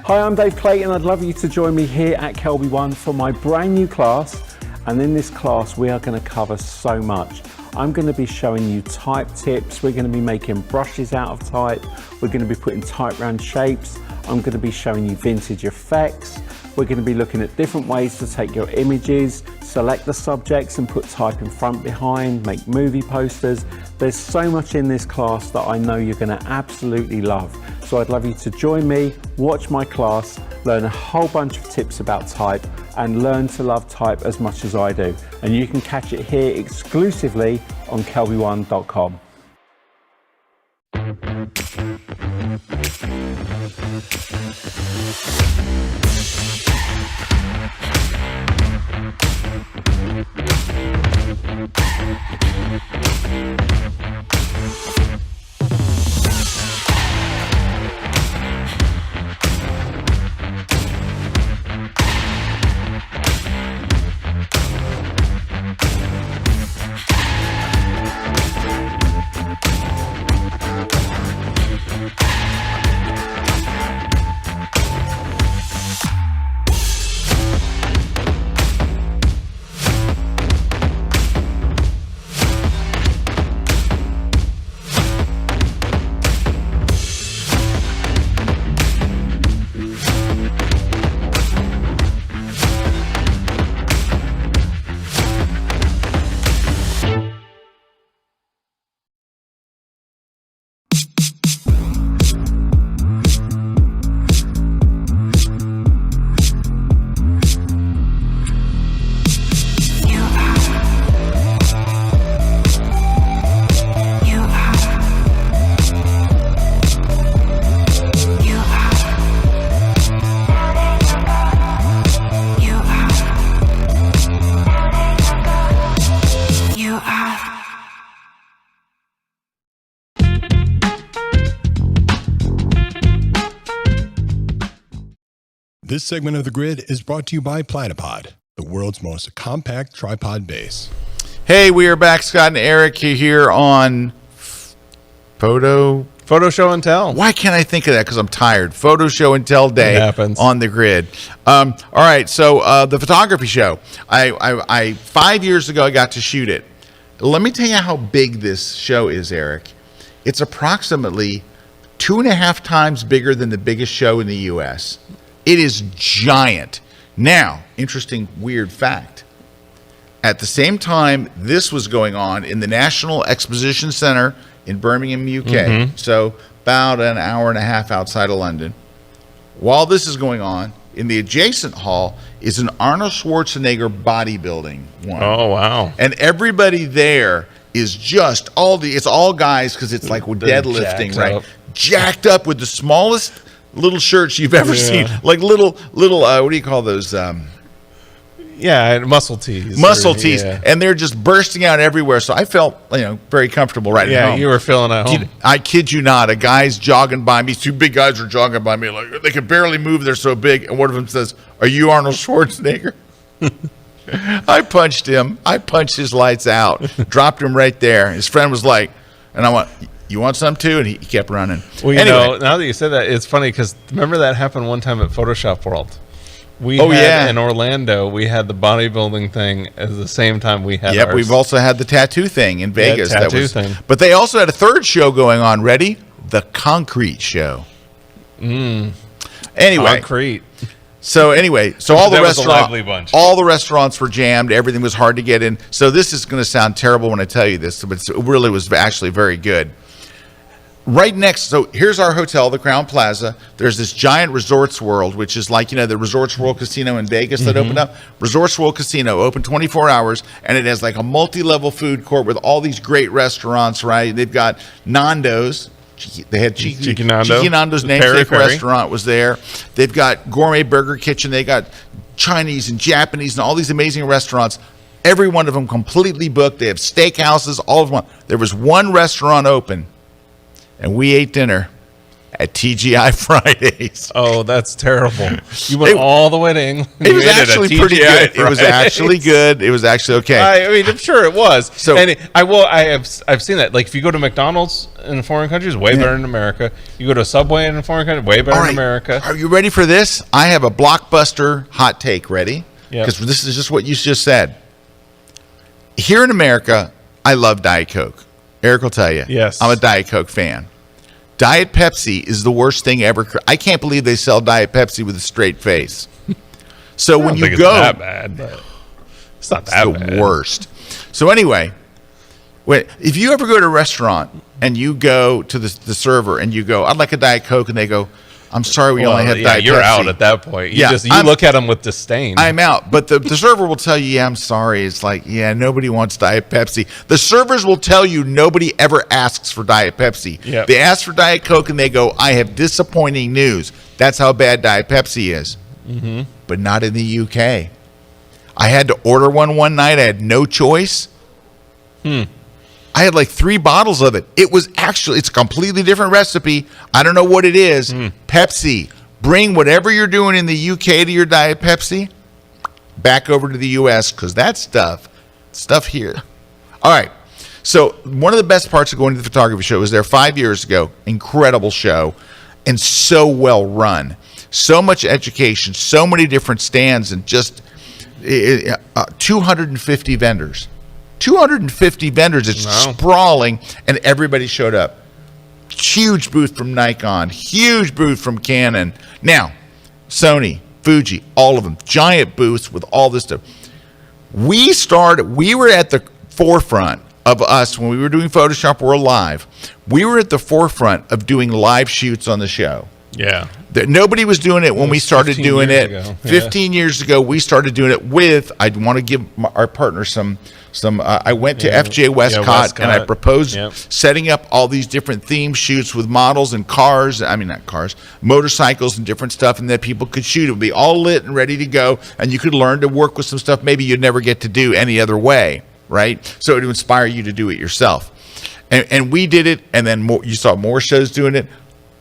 Speaker 4: Hi, I'm Dave Clayton. I'd love you to join me here at Kelby One for my brand new class. And in this class, we are going to cover so much. I'm going to be showing you type tips. We're going to be making brushes out of type. We're going to be putting type round shapes. I'm going to be showing you vintage effects. We're going to be looking at different ways to take your images, select the subjects and put type in front, behind, make movie posters. There's so much in this class that I know you're going to absolutely love. So I'd love you to join me, watch my class, learn a whole bunch of tips about type, and learn to love type as much as I do. And you can catch it here exclusively on kelby1.com.
Speaker 5: This segment of The Grid is brought to you by Platypod, the world's most compact tripod base.
Speaker 1: Hey, we are back. Scott and Erik here on Photo
Speaker 3: Show and Tell.
Speaker 1: Why can't I think of that? Because I'm tired. Photo Show and Tell Day on the Grid. All right, so the photography show. I 5 years ago I got to shoot it. Let me tell you how big this show is, Erik. It's approximately 2.5 times bigger than the biggest show in the U.S. It is giant. Now, interesting, weird fact. At the same time this was going on in the National Exposition Centre in Birmingham, UK, so about an hour and a half outside of London. While this is going on, in the adjacent hall is an Arnold Schwarzenegger bodybuilding one.
Speaker 3: Oh, wow.
Speaker 1: And everybody there is just it's all guys because it's like with deadlifting,
Speaker 3: jacked
Speaker 1: right?
Speaker 3: up.
Speaker 1: Jacked up with the smallest little shirts you've ever seen. Like little what do you call those?
Speaker 3: Yeah, muscle tees.
Speaker 1: Yeah. And they're just bursting out everywhere. So I felt, very comfortable right at home.
Speaker 3: Yeah, you were feeling at home.
Speaker 1: I kid you not. A guy's jogging by me. 2 big guys are jogging by me. Like they can barely move. They're so big. And one of them says, "Are you Arnold Schwarzenegger?" I punched him. I punched his lights out. Dropped him right there. His friend was like, and I went, "You want some too?" And he kept running.
Speaker 3: Well,
Speaker 1: anyway,
Speaker 3: now that you said that, it's funny because remember that happened one time at Photoshop World. In Orlando, we had the bodybuilding thing at the same time we had ours.
Speaker 1: We've also had the tattoo thing in Vegas.
Speaker 3: Thing.
Speaker 1: But they also had a third show going on. Ready? The concrete show. Anyway.
Speaker 3: Concrete.
Speaker 1: So all the
Speaker 3: lively bunch.
Speaker 1: all the restaurants were jammed. Everything was hard to get in. So this is going to sound terrible when I tell you this, but it really was actually very good. Right next, so here's our hotel, the Crown Plaza. There's this giant Resorts World, which is like, the Resorts World Casino in Vegas that opened up. Resorts World Casino, open 24 hours, and it has like a multi-level food court with all these great restaurants, right? They've got Nando's. They had Cheeky Nando's namesake restaurant was there. They've got Gourmet Burger Kitchen. They got Chinese and Japanese and all these amazing restaurants. Every one of them completely booked. They have steakhouses, all of them. There was one restaurant open. And we ate dinner at TGI Fridays.
Speaker 3: Oh, that's terrible. You went all the way to England.
Speaker 1: It was actually pretty good. It was actually good. It was actually okay.
Speaker 3: I mean, I'm sure it was. So, and I've seen that. Like, if you go to McDonald's in foreign countries, way better in America. You go to a Subway in a foreign country, way better in America.
Speaker 1: Are you ready for this? I have a blockbuster hot take. Ready? Because this is just what you just said. Here in America, I love Diet Coke. Erik will tell you.
Speaker 3: Yes.
Speaker 1: I'm a Diet Coke fan. Diet Pepsi is the worst thing ever. I can't believe they sell Diet Pepsi with a straight face. So when you go,
Speaker 3: it's that bad, but it's not that bad.
Speaker 1: The worst. So anyway, if you ever go to a restaurant and you go to the server and you go, "I'd like a Diet Coke," and they go, "I'm sorry, we only have Diet Pepsi."
Speaker 3: You're out at that point. You look at them with disdain.
Speaker 1: I'm out. But the server will tell you, "Yeah, I'm sorry." It's like, nobody wants Diet Pepsi. The servers will tell you nobody ever asks for Diet Pepsi.
Speaker 3: Yep.
Speaker 1: They ask for Diet Coke and they go, "I have disappointing news." That's how bad Diet Pepsi is. Mm-hmm. But not in the UK. I had to order one night. I had no choice. I had like 3 bottles of it. It's a completely different recipe. I don't know what it is. Pepsi. Bring whatever you're doing in the UK to your Diet Pepsi back over to the US because that stuff here. All right. So one of the best parts of going to the photography show was there 5 years ago. Incredible show and so well run. So much education, so many different stands and just 250 vendors. 250 vendors. It's sprawling, and everybody showed up. Huge booth from Nikon, huge booth from Canon. Now, Sony, Fuji, all of them, giant booths with all this stuff. We were at the forefront of us when we were doing Photoshop World Live. We were at the forefront of doing live shoots on the show.
Speaker 3: Yeah.
Speaker 1: Nobody was doing it when we started doing it. 15 years ago, we started doing it with, I want to give our partner some I went to FJ Westcott and I proposed setting up all these different theme shoots with models and cars. I mean, not cars, motorcycles and different stuff, and that people could shoot. It would be all lit and ready to go, and you could learn to work with some stuff maybe you'd never get to do any other way, right? So it would inspire you to do it yourself. And we did it, and then you saw more shows doing it.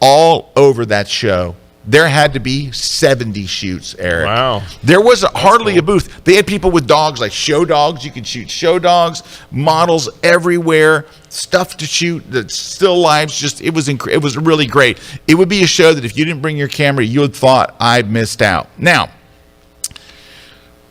Speaker 1: All over that show there had to be 70 shoots, Erik.
Speaker 3: Wow.
Speaker 1: There was hardly a booth. They had people with dogs, like show dogs. You could shoot show dogs, models everywhere, stuff to shoot, the still lives. Just it was really great. It would be a show that if you didn't bring your camera, you would have thought I missed out. Now,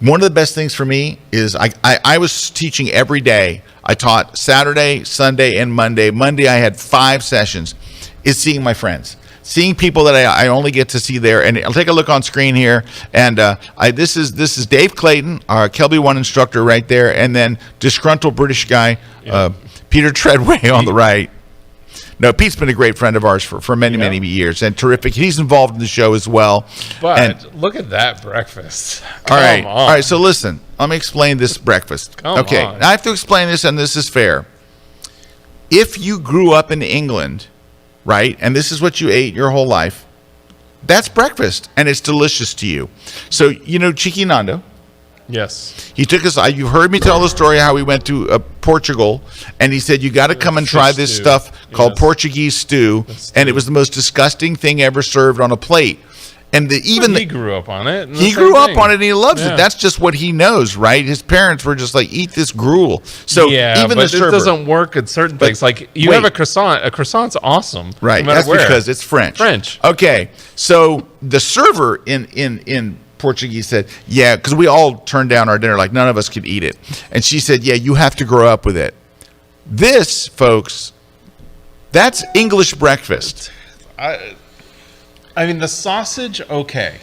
Speaker 1: one of the best things for me is I was teaching every day. I taught Saturday, Sunday, and Monday. Monday I had 5 sessions. Is seeing my friends. Seeing people that I only get to see there, and I'll take a look on screen here. And this is Dave Clayton, our Kelby 1 instructor right there, and then disgruntled British guy, Peter Treadway on the right. No, Pete's been a great friend of ours for many years, and terrific. He's involved in the show as well.
Speaker 3: But look at that breakfast.
Speaker 1: All right. So listen, let me explain this breakfast.
Speaker 3: Come on.
Speaker 1: I have to explain this, and this is fair. If you grew up in England, right, and this is what you ate your whole life, that's breakfast, and it's delicious to you. So, you know Chiqui Nando?
Speaker 3: Yes.
Speaker 1: He took us, you've heard me tell the story how we went to Portugal, and he said, you got to come and try this stuff called Portuguese stew, and it was the most disgusting thing ever served on a plate. And
Speaker 3: he grew up on it.
Speaker 1: He grew up on it, and he loves it. That's just what he knows, right? His parents were just like, eat this gruel. So even the server,
Speaker 3: it doesn't work at certain things. Like you have a croissant. A croissant's awesome,
Speaker 1: right?
Speaker 3: No
Speaker 1: That's because it's French. Okay, so the server in Portuguese said, yeah, because we all turned down our dinner, like none of us could eat it. And she said, yeah, you have to grow up with it. This, folks, that's English breakfast.
Speaker 3: I mean, the sausage, okay.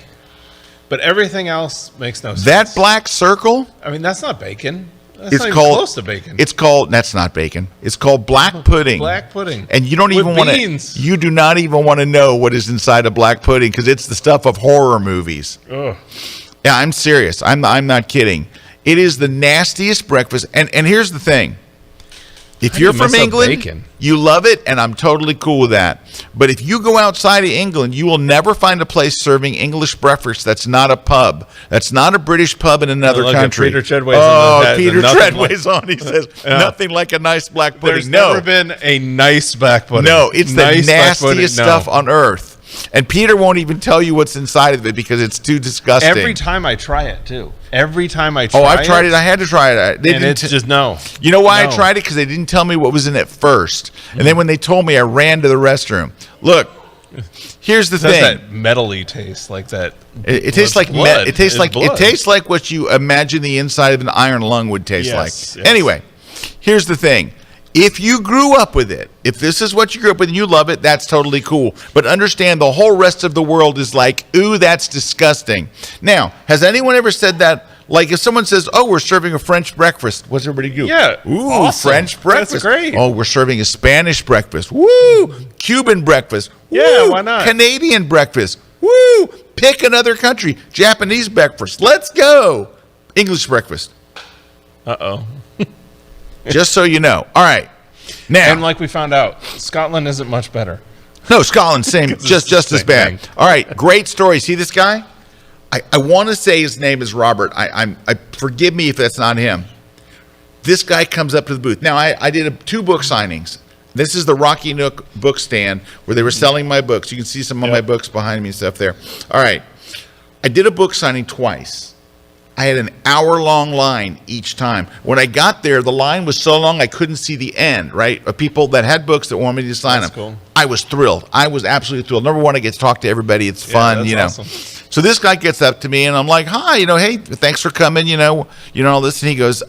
Speaker 3: But everything else makes no sense.
Speaker 1: That black circle?
Speaker 3: I mean, that's not bacon. That's not even close to bacon.
Speaker 1: That's not bacon. It's called black pudding.
Speaker 3: Black pudding.
Speaker 1: And you don't even want to, you do not even want to know what is inside a black pudding because it's the stuff of horror movies.
Speaker 3: Ugh.
Speaker 1: Yeah, I'm serious. I'm not kidding. It is the nastiest breakfast. And here's the thing. If you're from England, you love it, and I'm totally cool with that. But if you go outside of England, you will never find a place serving English breakfast that's not a pub. That's not a British pub in another country.
Speaker 3: Peter Treadway's
Speaker 1: Peter Treadway's on. He says, nothing like a nice black pudding.
Speaker 3: There's never been a nice black pudding.
Speaker 1: No, it's the nastiest stuff on earth. And Peter won't even tell you what's inside of it because it's too disgusting.
Speaker 3: Every time I try it, too. Every time I try it.
Speaker 1: Oh, I've tried it. I had to try it.
Speaker 3: It's just no.
Speaker 1: You know why I tried it? Because they didn't tell me what was in it first. And then when they told me, I ran to the restroom. Look, here's the thing.
Speaker 3: That metally taste, like that.
Speaker 1: It tastes like blood. It tastes like what you imagine the inside of an iron lung would taste like. Yes. Anyway, here's the thing. If you grew up with it, if this is what you grew up with and you love it, that's totally cool. But understand the whole rest of the world is like, ooh, that's disgusting. Now, has anyone ever said that? Like if someone says, oh, we're serving a French breakfast, what's everybody do?
Speaker 3: Yeah.
Speaker 1: Ooh, awesome. French breakfast.
Speaker 3: That's great.
Speaker 1: Oh, we're serving a Spanish breakfast. Woo! Cuban breakfast. Woo!
Speaker 3: Yeah, why not?
Speaker 1: Canadian breakfast. Woo! Pick another country. Japanese breakfast. Let's go. English breakfast.
Speaker 3: Uh-oh.
Speaker 1: Just so you know. All right. Now,
Speaker 3: and like we found out, Scotland isn't much better.
Speaker 1: No, Scotland, same, just as bad. All right, great story. See this guy? I want to say his name is Robert. I forgive me if that's not him. This guy comes up to the booth. Now, I did 2 book signings. This is the Rocky Nook book stand where they were selling my books. You can see some of my books behind me and stuff there. All right. I did a book signing twice. I had an hour-long line each time. When I got there, the line was so long I couldn't see the end, right? Of people that had books that wanted me to sign them. Cool. I was thrilled. I was absolutely thrilled. Number one, I get to talk to everybody. It's fun, you know. Awesome. So this guy gets up to me, and I'm like, hi, hey, thanks for coming, all this. And he goes,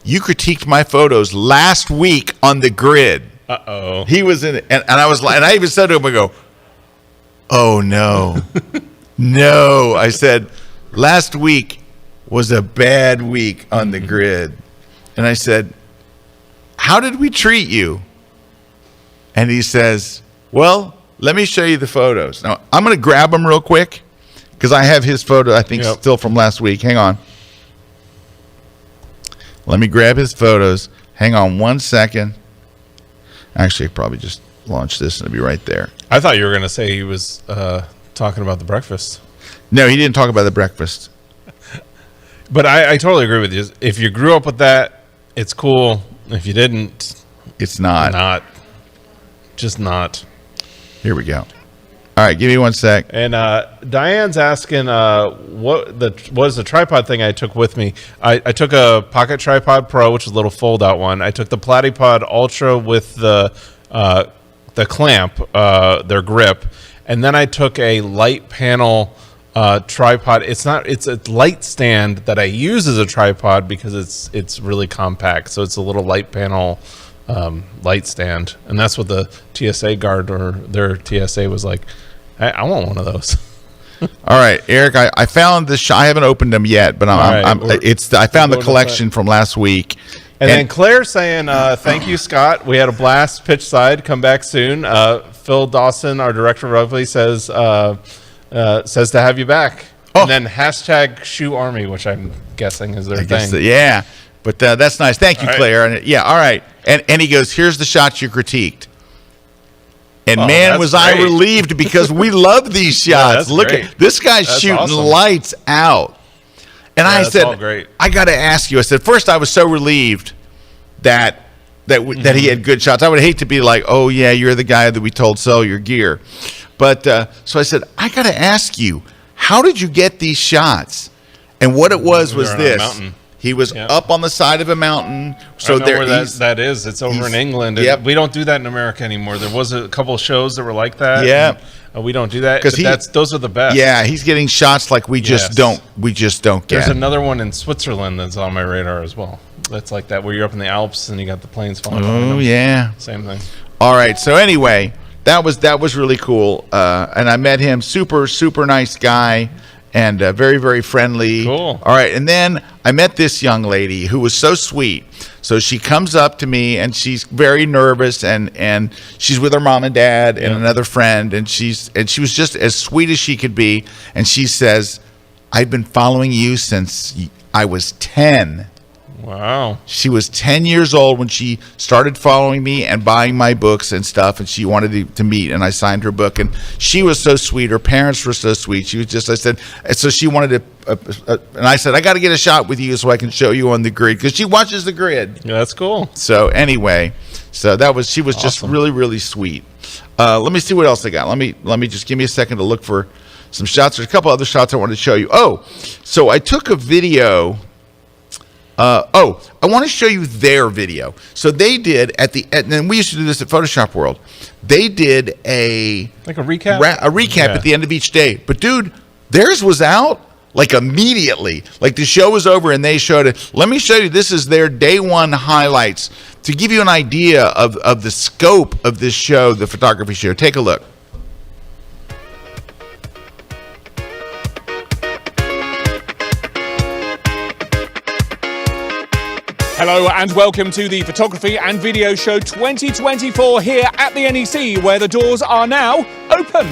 Speaker 1: you critiqued my photos last week on the grid.
Speaker 3: Uh-oh.
Speaker 1: He was in it. And I was like, and I even said to him, I go, oh, no. No. I said, last week was a bad week on the grid. And I said, how did we treat you? And he says, well, let me show you the photos. Now, I'm going to grab them real quick because I have his photo, I think, still from last week. Hang on. Let me grab his photos. Hang on 1 second. Actually, probably just launch this and it'll be right there.
Speaker 3: I thought you were going to say he was talking about the breakfast.
Speaker 1: No, he didn't talk about the breakfast.
Speaker 3: But I totally agree with you. If you grew up with that, it's cool. If you didn't,
Speaker 1: it's not.
Speaker 3: Just not.
Speaker 1: Here we go. All All right, give me 1 sec.
Speaker 3: And Diane's asking what is the tripod thing I took with me. I took a Pocket Tripod Pro, which is a little fold-out one. I took the Platypod Ultra with the clamp, their grip, and then I took a light panel tripod. It's a light stand that I use as a tripod because it's really compact. So it's a little light panel light stand, and that's what the TSA guard or their TSA was like. I want one of those.
Speaker 1: All right, Erik, I found this. I haven't opened them yet, but I found the collection from last week.
Speaker 3: And then Claire saying, "Thank you, Scott. We had a blast. Pitch side, come back soon." Phil Dawson, our director of rugby, says to have you back.
Speaker 1: Oh.
Speaker 3: And then hashtag Shoe Army, which I'm guessing is their thing.
Speaker 1: Yeah, but that's nice. Thank you,
Speaker 3: All right.
Speaker 1: Claire. And yeah, all right. And he goes, "Here's the shots you critiqued." And man, was I
Speaker 3: great.
Speaker 1: relieved because we love these shots. Look
Speaker 3: great.
Speaker 1: at this guy's shooting
Speaker 3: awesome.
Speaker 1: lights out. And I
Speaker 3: that's
Speaker 1: said,
Speaker 3: all great.
Speaker 1: I got to ask you. I said, first, I was so relieved that he had good shots. I would hate to be like, oh yeah, you're the guy that we told sell your gear. But so I said, I got to ask you, how did you get these shots? And what it was
Speaker 3: We were on a
Speaker 1: this.
Speaker 3: mountain.
Speaker 1: He was up on the side of a mountain. So
Speaker 3: I know
Speaker 1: there
Speaker 3: where that is. It's over in England. And
Speaker 1: Yep.
Speaker 3: we don't do that in America anymore. There was a couple of shows that were like that.
Speaker 1: Yeah.
Speaker 3: and, we don't do that
Speaker 1: 'Cause
Speaker 3: those are the best.
Speaker 1: Yeah, he's getting shots like we just don't get.
Speaker 3: There's another one in Switzerland that's on my radar as well. That's like that where you're up in the Alps and you got the planes flying.
Speaker 1: Oh yeah.
Speaker 3: Same thing.
Speaker 1: All right. So anyway, that was really cool. And I met him. Super nice guy. And very, very friendly.
Speaker 3: Cool.
Speaker 1: All right. And then I met this young lady who was so sweet. So she comes up to me and she's very nervous and she's with her mom and dad and another friend. And she was just as sweet as she could be. And she says, I've been following you since I was 10.
Speaker 3: Wow.
Speaker 1: She was 10 years old when she started following me and buying my books and stuff, and she wanted to meet, and I signed her book, and she was so sweet. Her parents were so sweet. She was just, I said, and so she wanted to, and I said, I got to get a shot with you so I can show you on the grid, because she watches the grid.
Speaker 3: Yeah, that's cool.
Speaker 1: So anyway, she was just really, really sweet. Let me see what else I got. Let me just give me a second to look for some shots. There's a couple other shots I wanted to show you. Oh, so I took a video. I want to show you their video. So they did and then we used to do this at Photoshop World. They did a
Speaker 3: recap?
Speaker 1: A recap at the end of each day. But dude, theirs was out like immediately. Like the show was over and they showed it. Let me show you. This is their day one highlights to give you an idea of the scope of this show, the photography show. Take a look.
Speaker 6: Hello and welcome to the Photography and Video Show 2024 here at the NEC, where the doors are now open.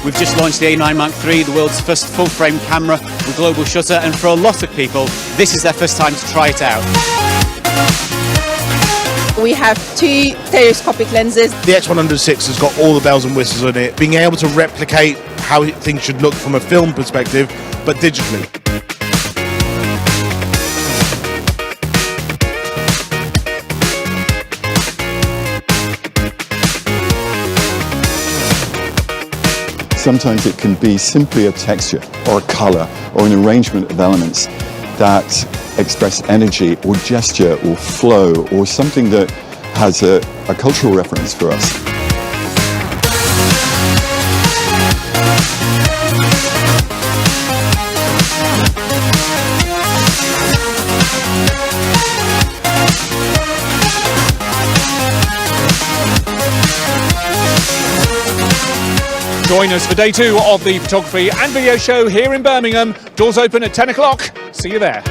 Speaker 7: We've just launched the A9 Mark III, the world's first full-frame camera with global shutter, and for a lot of people, this is their first time to try it out.
Speaker 8: We have two stereoscopic lenses.
Speaker 9: The X106 has got all the bells and whistles on it, being able to replicate how things should look from a film perspective, but digitally.
Speaker 10: Sometimes it can be simply a texture or a color or an arrangement of elements that express energy or gesture or flow or something that has a cultural reference for us.
Speaker 6: Join us for day 2 of the Photography and Video Show here in Birmingham. Doors open at 10 o'clock. See you there.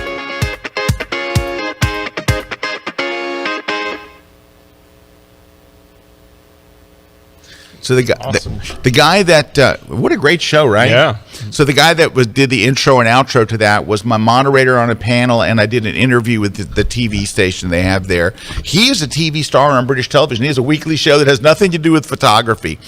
Speaker 1: So the guy that what a great show, right?
Speaker 3: Yeah,
Speaker 1: So the guy that did the intro and outro to that was my moderator on a panel, and I did an interview with the TV station they have there. He is a TV star on British television. He has a weekly show that has nothing to do with photography.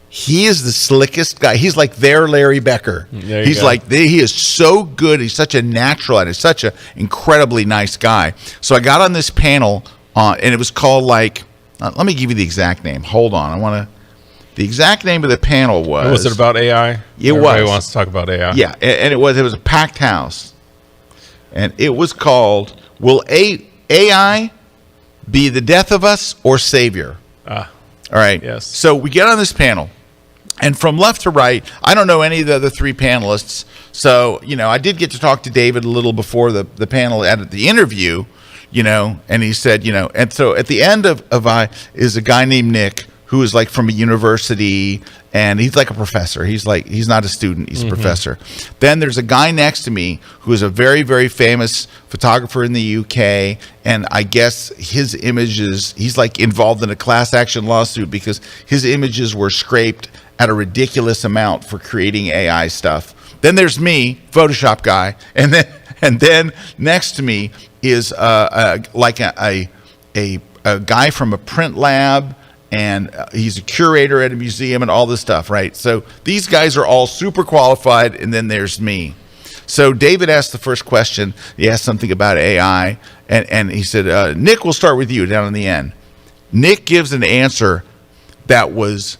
Speaker 1: He is the slickest guy. He's like their Larry Becker. He's like, he is so good. He's such a natural and he's such an incredibly nice guy. So I got on this panel, and it was called let me give you the exact name. Hold on. The exact name of the panel was.
Speaker 3: Was it about AI? Everybody wants to talk about AI.
Speaker 1: Yeah, and it was a packed house. And it was called, Will AI be the death of us or savior? All right.
Speaker 3: Yes.
Speaker 1: So we get on this panel. And from left to right, I don't know any of the other three panelists. So, I did get to talk to David a little before the panel at the interview, and he said, and so at the end of is a guy named Nick, who is like from a university, and he's like a professor. He's not a student, he's a professor. Then there's a guy next to me who is a very, very famous photographer in the UK, and I guess his images, he's like involved in a class action lawsuit because his images were scraped at a ridiculous amount for creating AI stuff. Then there's me, Photoshop guy, and then next to me is a guy from a print lab, and he's a curator at a museum and all this stuff, right? So these guys are all super qualified, and then there's me. So David asked the first question. He asked something about AI, and he said, Nick, we'll start with you down in the end. Nick gives an answer that was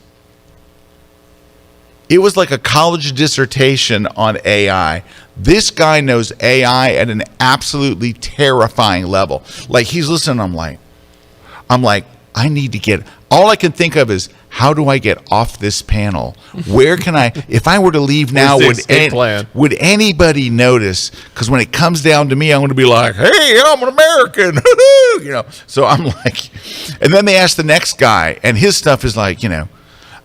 Speaker 1: like a college dissertation on AI. This guy knows AI at an absolutely terrifying level. Like, he's listening, I'm like, I need to get, all I can think of is, how do I get off this panel? Where can I, if I were to leave now, would anybody notice? Because when it comes down to me, I'm going to be like, hey, I'm an American. So I'm like, and then they ask the next guy, and his stuff is like,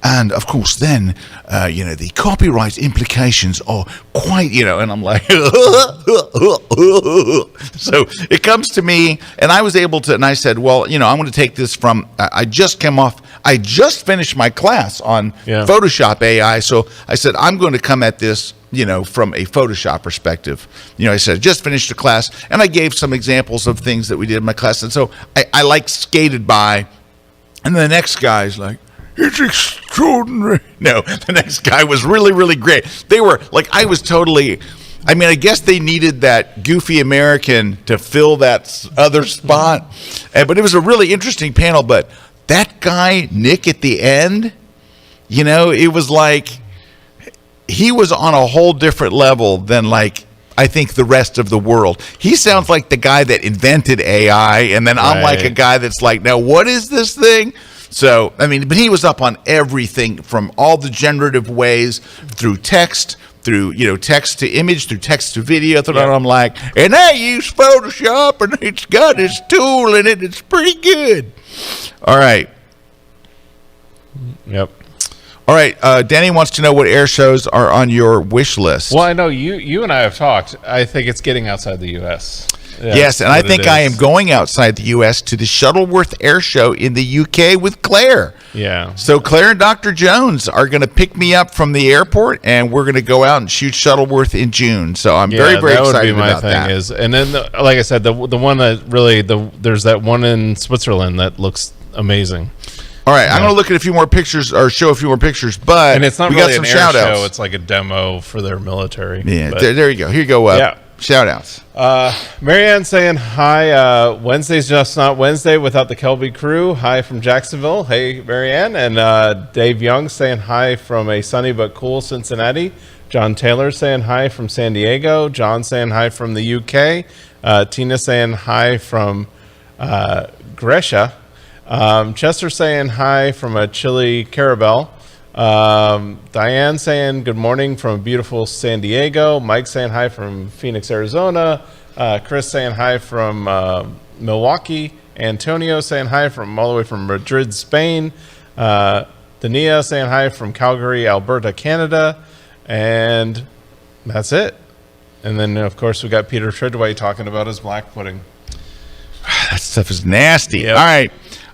Speaker 1: and of course, then, the copyright implications are quite, and I'm like, so it comes to me, and I was able to, and I said, well, I'm going to take this from, I just finished my class on Photoshop AI. So I said, I'm going to come at this, from a Photoshop perspective. I said, I just finished a class, and I gave some examples of things that we did in my class. And so I skated by, and the next guy's like, it's extraordinary. No, the next guy was really, really great. They were like, I guess they needed that goofy American to fill that other spot. But it was a really interesting panel. But that guy, Nick, at the end, it was like he was on a whole different level than like, I think the rest of the world. He sounds like the guy that invented AI. And then I'm like a guy that's like, now what is this thing? So, but he was up on everything from all the generative ways through text, through, text to image, through text to video. And I'm like, and I use Photoshop, and it's got this tool in it. It's pretty good. All right.
Speaker 3: Yep.
Speaker 1: All right. Danny wants to know what air shows are on your wish list.
Speaker 3: Well, I know you and I have talked. I think it's getting outside the U.S.
Speaker 1: Yes, and I think I am going outside the U.S. to the Shuttleworth Air Show in the U.K. with Claire.
Speaker 3: Yeah.
Speaker 1: So Claire and Dr. Jones are going to pick me up from the airport, and we're going to go out and shoot Shuttleworth in June. So I'm very, very excited about that.
Speaker 3: And then, like I said, the one that really, there's that one in Switzerland that looks amazing.
Speaker 1: All right, I'm going to look at a few more pictures or show a few more pictures, but
Speaker 3: and it's not
Speaker 1: we
Speaker 3: really
Speaker 1: got some
Speaker 3: an air
Speaker 1: shout-outs.
Speaker 3: show. It's like a demo for their military.
Speaker 1: Yeah, there you go. Here you go. Shout-outs.
Speaker 3: Marianne saying hi. Wednesday's just not Wednesday without the Kelby crew. Hi from Jacksonville. Hey, Marianne. And Dave Young saying hi from a sunny but cool Cincinnati. John Taylor saying hi from San Diego. John saying hi from the UK. Tina saying hi from Gresha. Chester saying hi from a chilly Carabel. Diane saying good morning from beautiful San Diego. Mike saying hi from Phoenix, Arizona. Chris saying hi from Milwaukee. Antonio saying hi from all the way from Madrid, Spain. Dania saying hi from Calgary, Alberta, Canada. And that's it. And then, of course, we got Peter Tridway talking about his black pudding.
Speaker 1: That stuff is nasty.
Speaker 3: Yep.
Speaker 1: All right.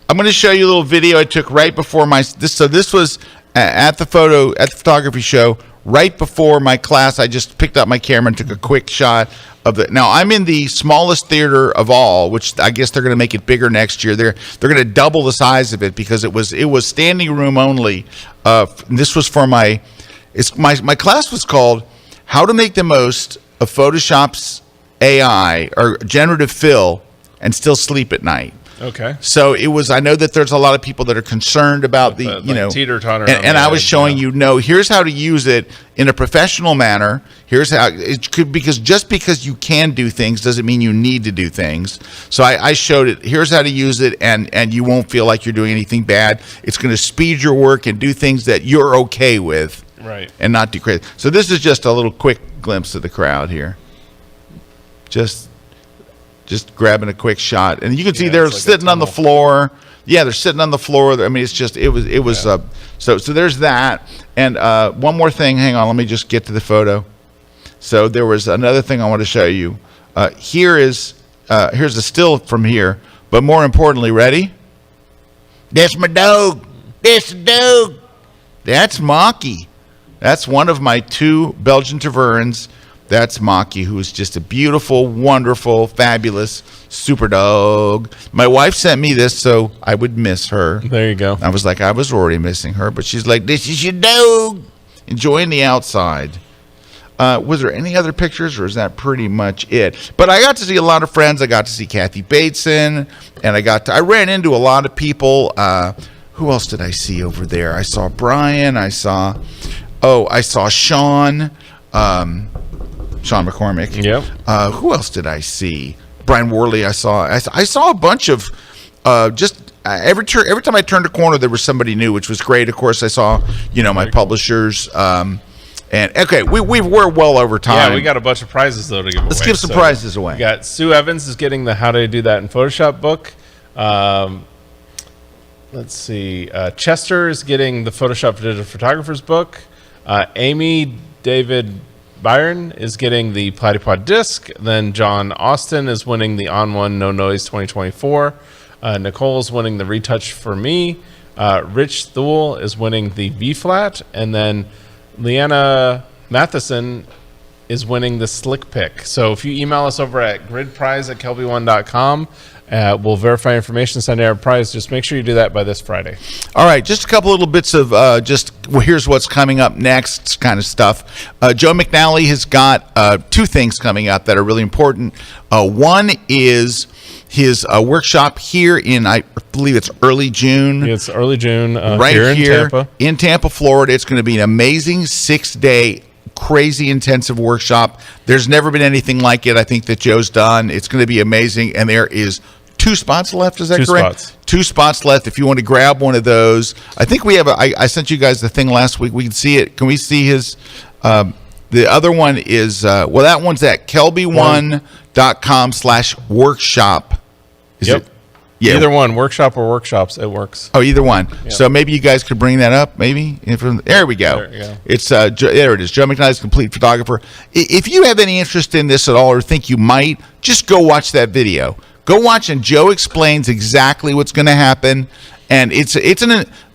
Speaker 1: I'm going to show you a little video I took right before this was at the photography show right before my class, I just picked up my camera and took a quick shot of it. Now, I'm in the smallest theater of all, which I guess they're going to make it bigger next year. They're going to double the size of it because it was standing room only. This was for my class was called How to Make the Most of Photoshop's AI or Generative Fill and Still Sleep at Night.
Speaker 3: Okay.
Speaker 1: So it was. I know that there's a lot of people that are concerned about the
Speaker 3: teeter-totter,
Speaker 1: and I was showing here's how to use it in a professional manner. Here's how it could, because just because you can do things doesn't mean you need to do things. So I showed it. Here's how to use it, and you won't feel like you're doing anything bad. It's going to speed your work and do things that you're okay with,
Speaker 3: right?
Speaker 1: And not do crazy. So this is just a little quick glimpse of the crowd here. Just grabbing a quick shot, and you can see they're sitting on the floor. Yeah, they're sitting on the floor. I mean, it's just it was. So there's that, and one more thing. Hang on, let me just get to the photo. So there was another thing I want to show you. Here's a still from here, but more importantly, ready? That's my dog. That's the dog. That's Maki. That's one of my 2 Belgian Taverns. That's Maki, who is just a beautiful, wonderful, fabulous super dog. My wife sent me this so I would miss her.
Speaker 3: There you go.
Speaker 1: I was like, I was already missing her, but she's like, this is your dog. Enjoying the outside. Was there any other pictures, or is that pretty much it? But I got to see a lot of friends. I got to see Kathy Bateson, and I ran into a lot of people. Who else did I see over there? I saw Brian. I saw Sean. Sean McCormick.
Speaker 3: Yep.
Speaker 1: Who else did I see? Brian Worley. I saw a bunch of every time I turned a corner there was somebody new, which was great. Of course, I saw my publishers. And okay, we're well over time.
Speaker 3: Yeah, we got a bunch of prizes though to give away.
Speaker 1: Let's give some prizes away.
Speaker 3: We got Sue Evans is getting the How to Do That in Photoshop book. Let's see. Chester is getting the Photoshop Digital Photographer's book. Amy David Byron is getting the Platypod disc. Then John Austin is winning the On One No Noise 2024. Nicole is winning the Retouch for Me. Rich Thule is winning the V flat, and then Leanna Matheson is winning the Slick Pick. So if you email us over at gridprize@kelby1.com, we'll verify information, send out a prize. Just make sure you do that by this Friday.
Speaker 1: All right, just a couple little bits of here's what's coming up next kind of stuff. Joe McNally has got 2 things coming up that are really important. One is his workshop here in, I believe it's early June.
Speaker 3: It's early June,
Speaker 1: right
Speaker 3: here
Speaker 1: in Tampa, Florida. It's going to be an amazing 6-day crazy intensive workshop. There's never been anything like it, I think, that Joe's done. It's going to be amazing, and there is 2 spots left. Is that correct?
Speaker 3: Spots. 2
Speaker 1: spots left. If you want to grab one of those, I think we have. I sent you guys the thing last week. We can see it. Can we see his? The other one is that one's at kelby1.com/workshop. Is it? Yeah.
Speaker 3: Either one, workshop or workshops, it works.
Speaker 1: Oh, either one. Yep. So maybe you guys could bring that up. Maybe there we go.
Speaker 3: There you go.
Speaker 1: It's there it is. Joe McKnight's Complete Photographer. If you have any interest in this at all, or think you might, just go watch that video. Go watch, and Joe explains exactly what's going to happen. And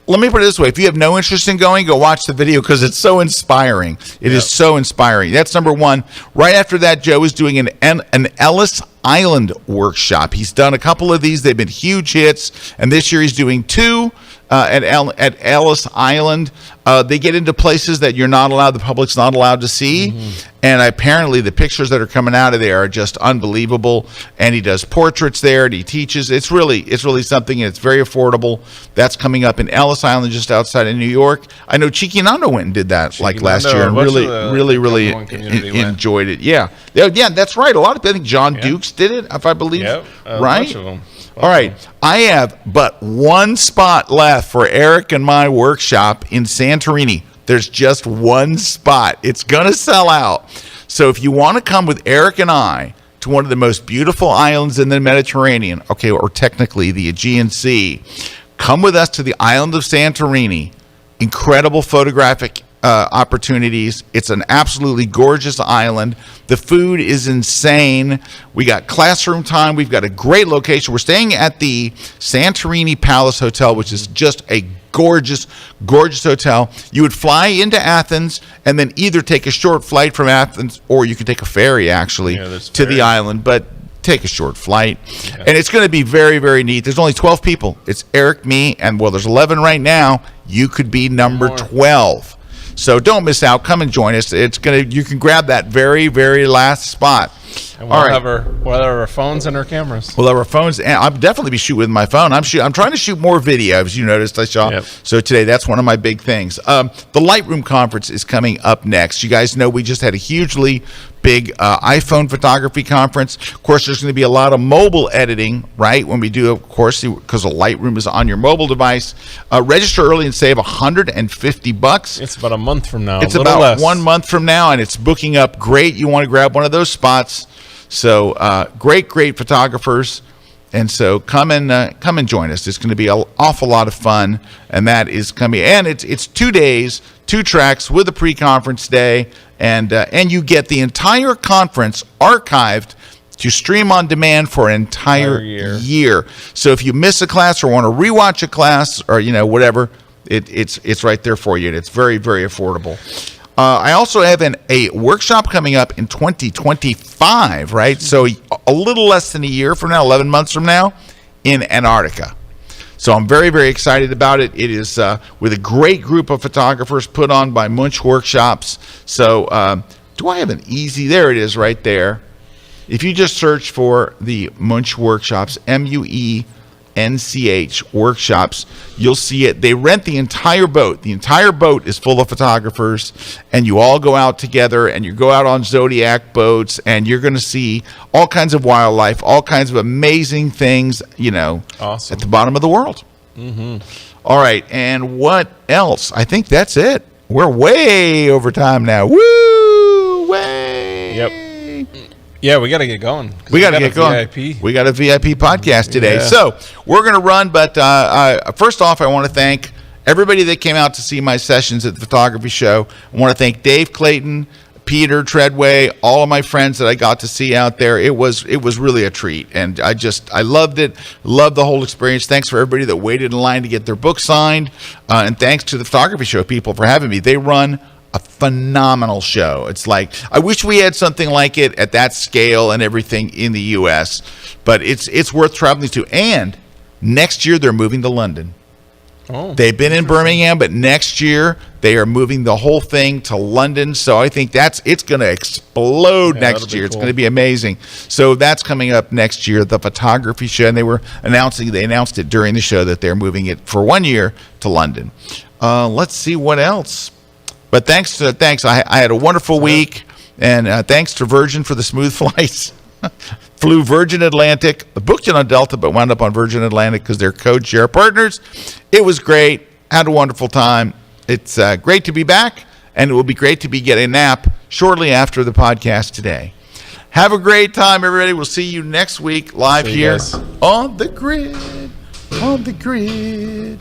Speaker 1: let me put it this way: if you have no interest in going, go watch the video because it's so inspiring. It is so inspiring. That's number one. Right after that, Joe is doing an Ellis Island workshop. He's done a couple of these. They've been huge hits, and this year he's doing 2 at Ellis Island. They get into places that the public's not allowed to see, and apparently the pictures that are coming out of there are just unbelievable. And he does portraits there, and he teaches. It's really something, and it's very affordable. That's coming up in Ellis Island, just outside of New York. I know Cheeky Nando went and did that last year, and really enjoyed it. Yeah, that's right. A lot of I think John Dukes did it, if I believe.
Speaker 3: Yep,
Speaker 1: right.
Speaker 3: Bunch of them.
Speaker 1: All right, I have but 1 spot left for Erik and my workshop in Santorini. There's just 1 spot. It's going to sell out. So if you want to come with Erik and I to one of the most beautiful islands in the Mediterranean, or technically the Aegean Sea, come with us to the island of Santorini. Incredible photographic opportunities. It's an absolutely gorgeous island. The food is insane. We got classroom time. We've got a great location. We're staying at the Santorini Palace Hotel, which is just a gorgeous, gorgeous hotel. You would fly into Athens and then either take a short flight from Athens, or you could take a ferry actually to the island, but take a short flight. Yeah. And it's going to be very, very neat. There's only 12 people. It's Erik, me, and well, there's 11 right now. You could be number 12. So don't miss out. Come and join us. You can grab that very, very last spot.
Speaker 3: And we'll have our phones and our cameras.
Speaker 1: We'll have our phones, and I'll definitely be shooting with my phone. I'm trying to shoot more video, as you noticed, I saw. Yep. So today, that's one of my big things. The Lightroom conference is coming up next. You guys know we just had a hugely big iPhone photography conference. Of course, there's going to be a lot of mobile editing, right? When we do, of course, because the Lightroom is on your mobile device. Register early and save $150.
Speaker 3: It's about a month from now.
Speaker 1: It's about less. 1 month from now, and it's booking up great. You want to grab one of those spots. So great photographers, and so come and join us. It's going to be an awful lot of fun, and that is coming. And it's 2 days, 2 tracks with a pre-conference day, and you get the entire conference archived to stream on demand for an entire year. So if you miss a class or want to rewatch a class or whatever, it's right there for you, and it's very, very affordable. I also have a workshop coming up in 2025, right? So a little less than a year from now, 11 months from now, in Antarctica. So I'm very, very excited about it. It is with a great group of photographers put on by Munch Workshops. So do I have an easy? There it is right there. If you just search for the Munch Workshops, MUENCH Workshops, you'll see it. They rent the entire boat. The entire boat is full of photographers, and you all go out together, and you go out on Zodiac boats, and you're going to see all kinds of wildlife, all kinds of amazing things,
Speaker 3: awesome.
Speaker 1: At the bottom of the world. Mm-hmm. All right, and what else? I think that's it. We're way over time now. Woo! Way!
Speaker 3: Yep. Yeah, we got to get going.
Speaker 1: We got to get going.
Speaker 3: VIP.
Speaker 1: We got a VIP podcast today.
Speaker 3: Yeah.
Speaker 1: So we're going to run, but first off, I want to thank everybody that came out to see my sessions at the photography show. I want to thank Dave Clayton, Peter Treadway, all of my friends that I got to see out there. It was really a treat, and I loved it. Loved the whole experience. Thanks for everybody that waited in line to get their book signed, and thanks to the photography show people for having me. They run a phenomenal show. It's like, I wish we had something like it at that scale and everything in the U.S., but it's worth traveling to. And next year they're moving to London. Oh, they've been in Birmingham, but next year they are moving the whole thing to London. So I think it's going to explode next year. Cool. It's going to be amazing. So that's coming up next year, the photography show. And they announced it during the show that they're moving it for 1 year to London. Let's see what else. But thanks. I had a wonderful week, and thanks to Virgin for the smooth flights. Flew Virgin Atlantic, booked it on Delta, but wound up on Virgin Atlantic because they're code share partners. It was great. Had a wonderful time. It's great to be back, and it will be great to be getting a nap shortly after the podcast today. Have a great time, everybody. We'll see you next week live here on the grid. On the grid.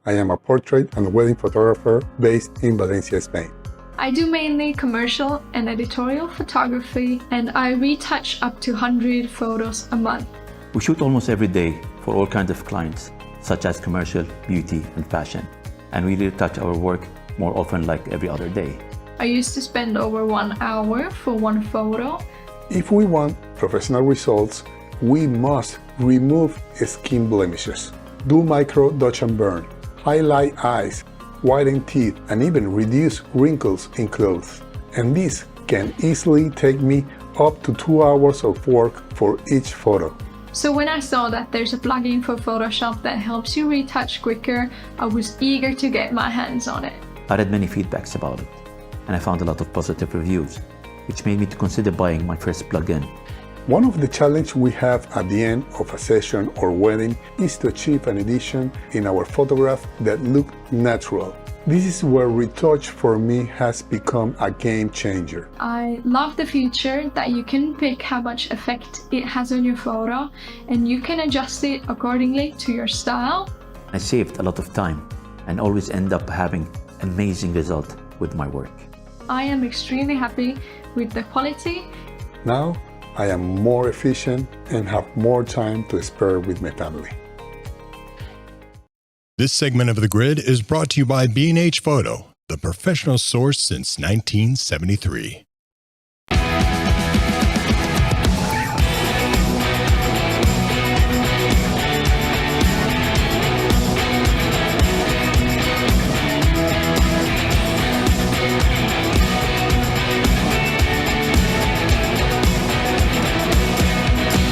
Speaker 11: I am a portrait and wedding photographer based in Valencia, Spain.
Speaker 12: I do mainly commercial and editorial photography, and I retouch up to 100 photos a month.
Speaker 13: We shoot almost every day for all kinds of clients, such as commercial, beauty, and fashion. And we retouch our work more often, like every other day.
Speaker 12: I used to spend over 1 hour for one photo.
Speaker 11: If we want professional results, we must remove skin blemishes, do micro dodge and burn, highlight eyes, whiten teeth, and even reduce wrinkles in clothes. And this can easily take me up to 2 hours of work for each photo.
Speaker 12: So when I saw that there's a plugin for Photoshop that helps you retouch quicker, I was eager to get my hands on it.
Speaker 13: I read many feedbacks about it, and I found a lot of positive reviews, which made me to consider buying my first plugin.
Speaker 11: One of the challenges we have at the end of a session or wedding is to achieve an edition in our photograph that look natural. This is where retouch for me has become a game changer.
Speaker 12: I love the feature that you can pick how much effect it has on your photo and you can adjust it accordingly to your style.
Speaker 13: I saved a lot of time and always end up having amazing result with my work.
Speaker 12: I am extremely happy with the quality.
Speaker 11: Now I am more efficient and have more time to spare with my family.
Speaker 5: This segment of The Grid is brought to you by B&H Photo, the professional source since 1973.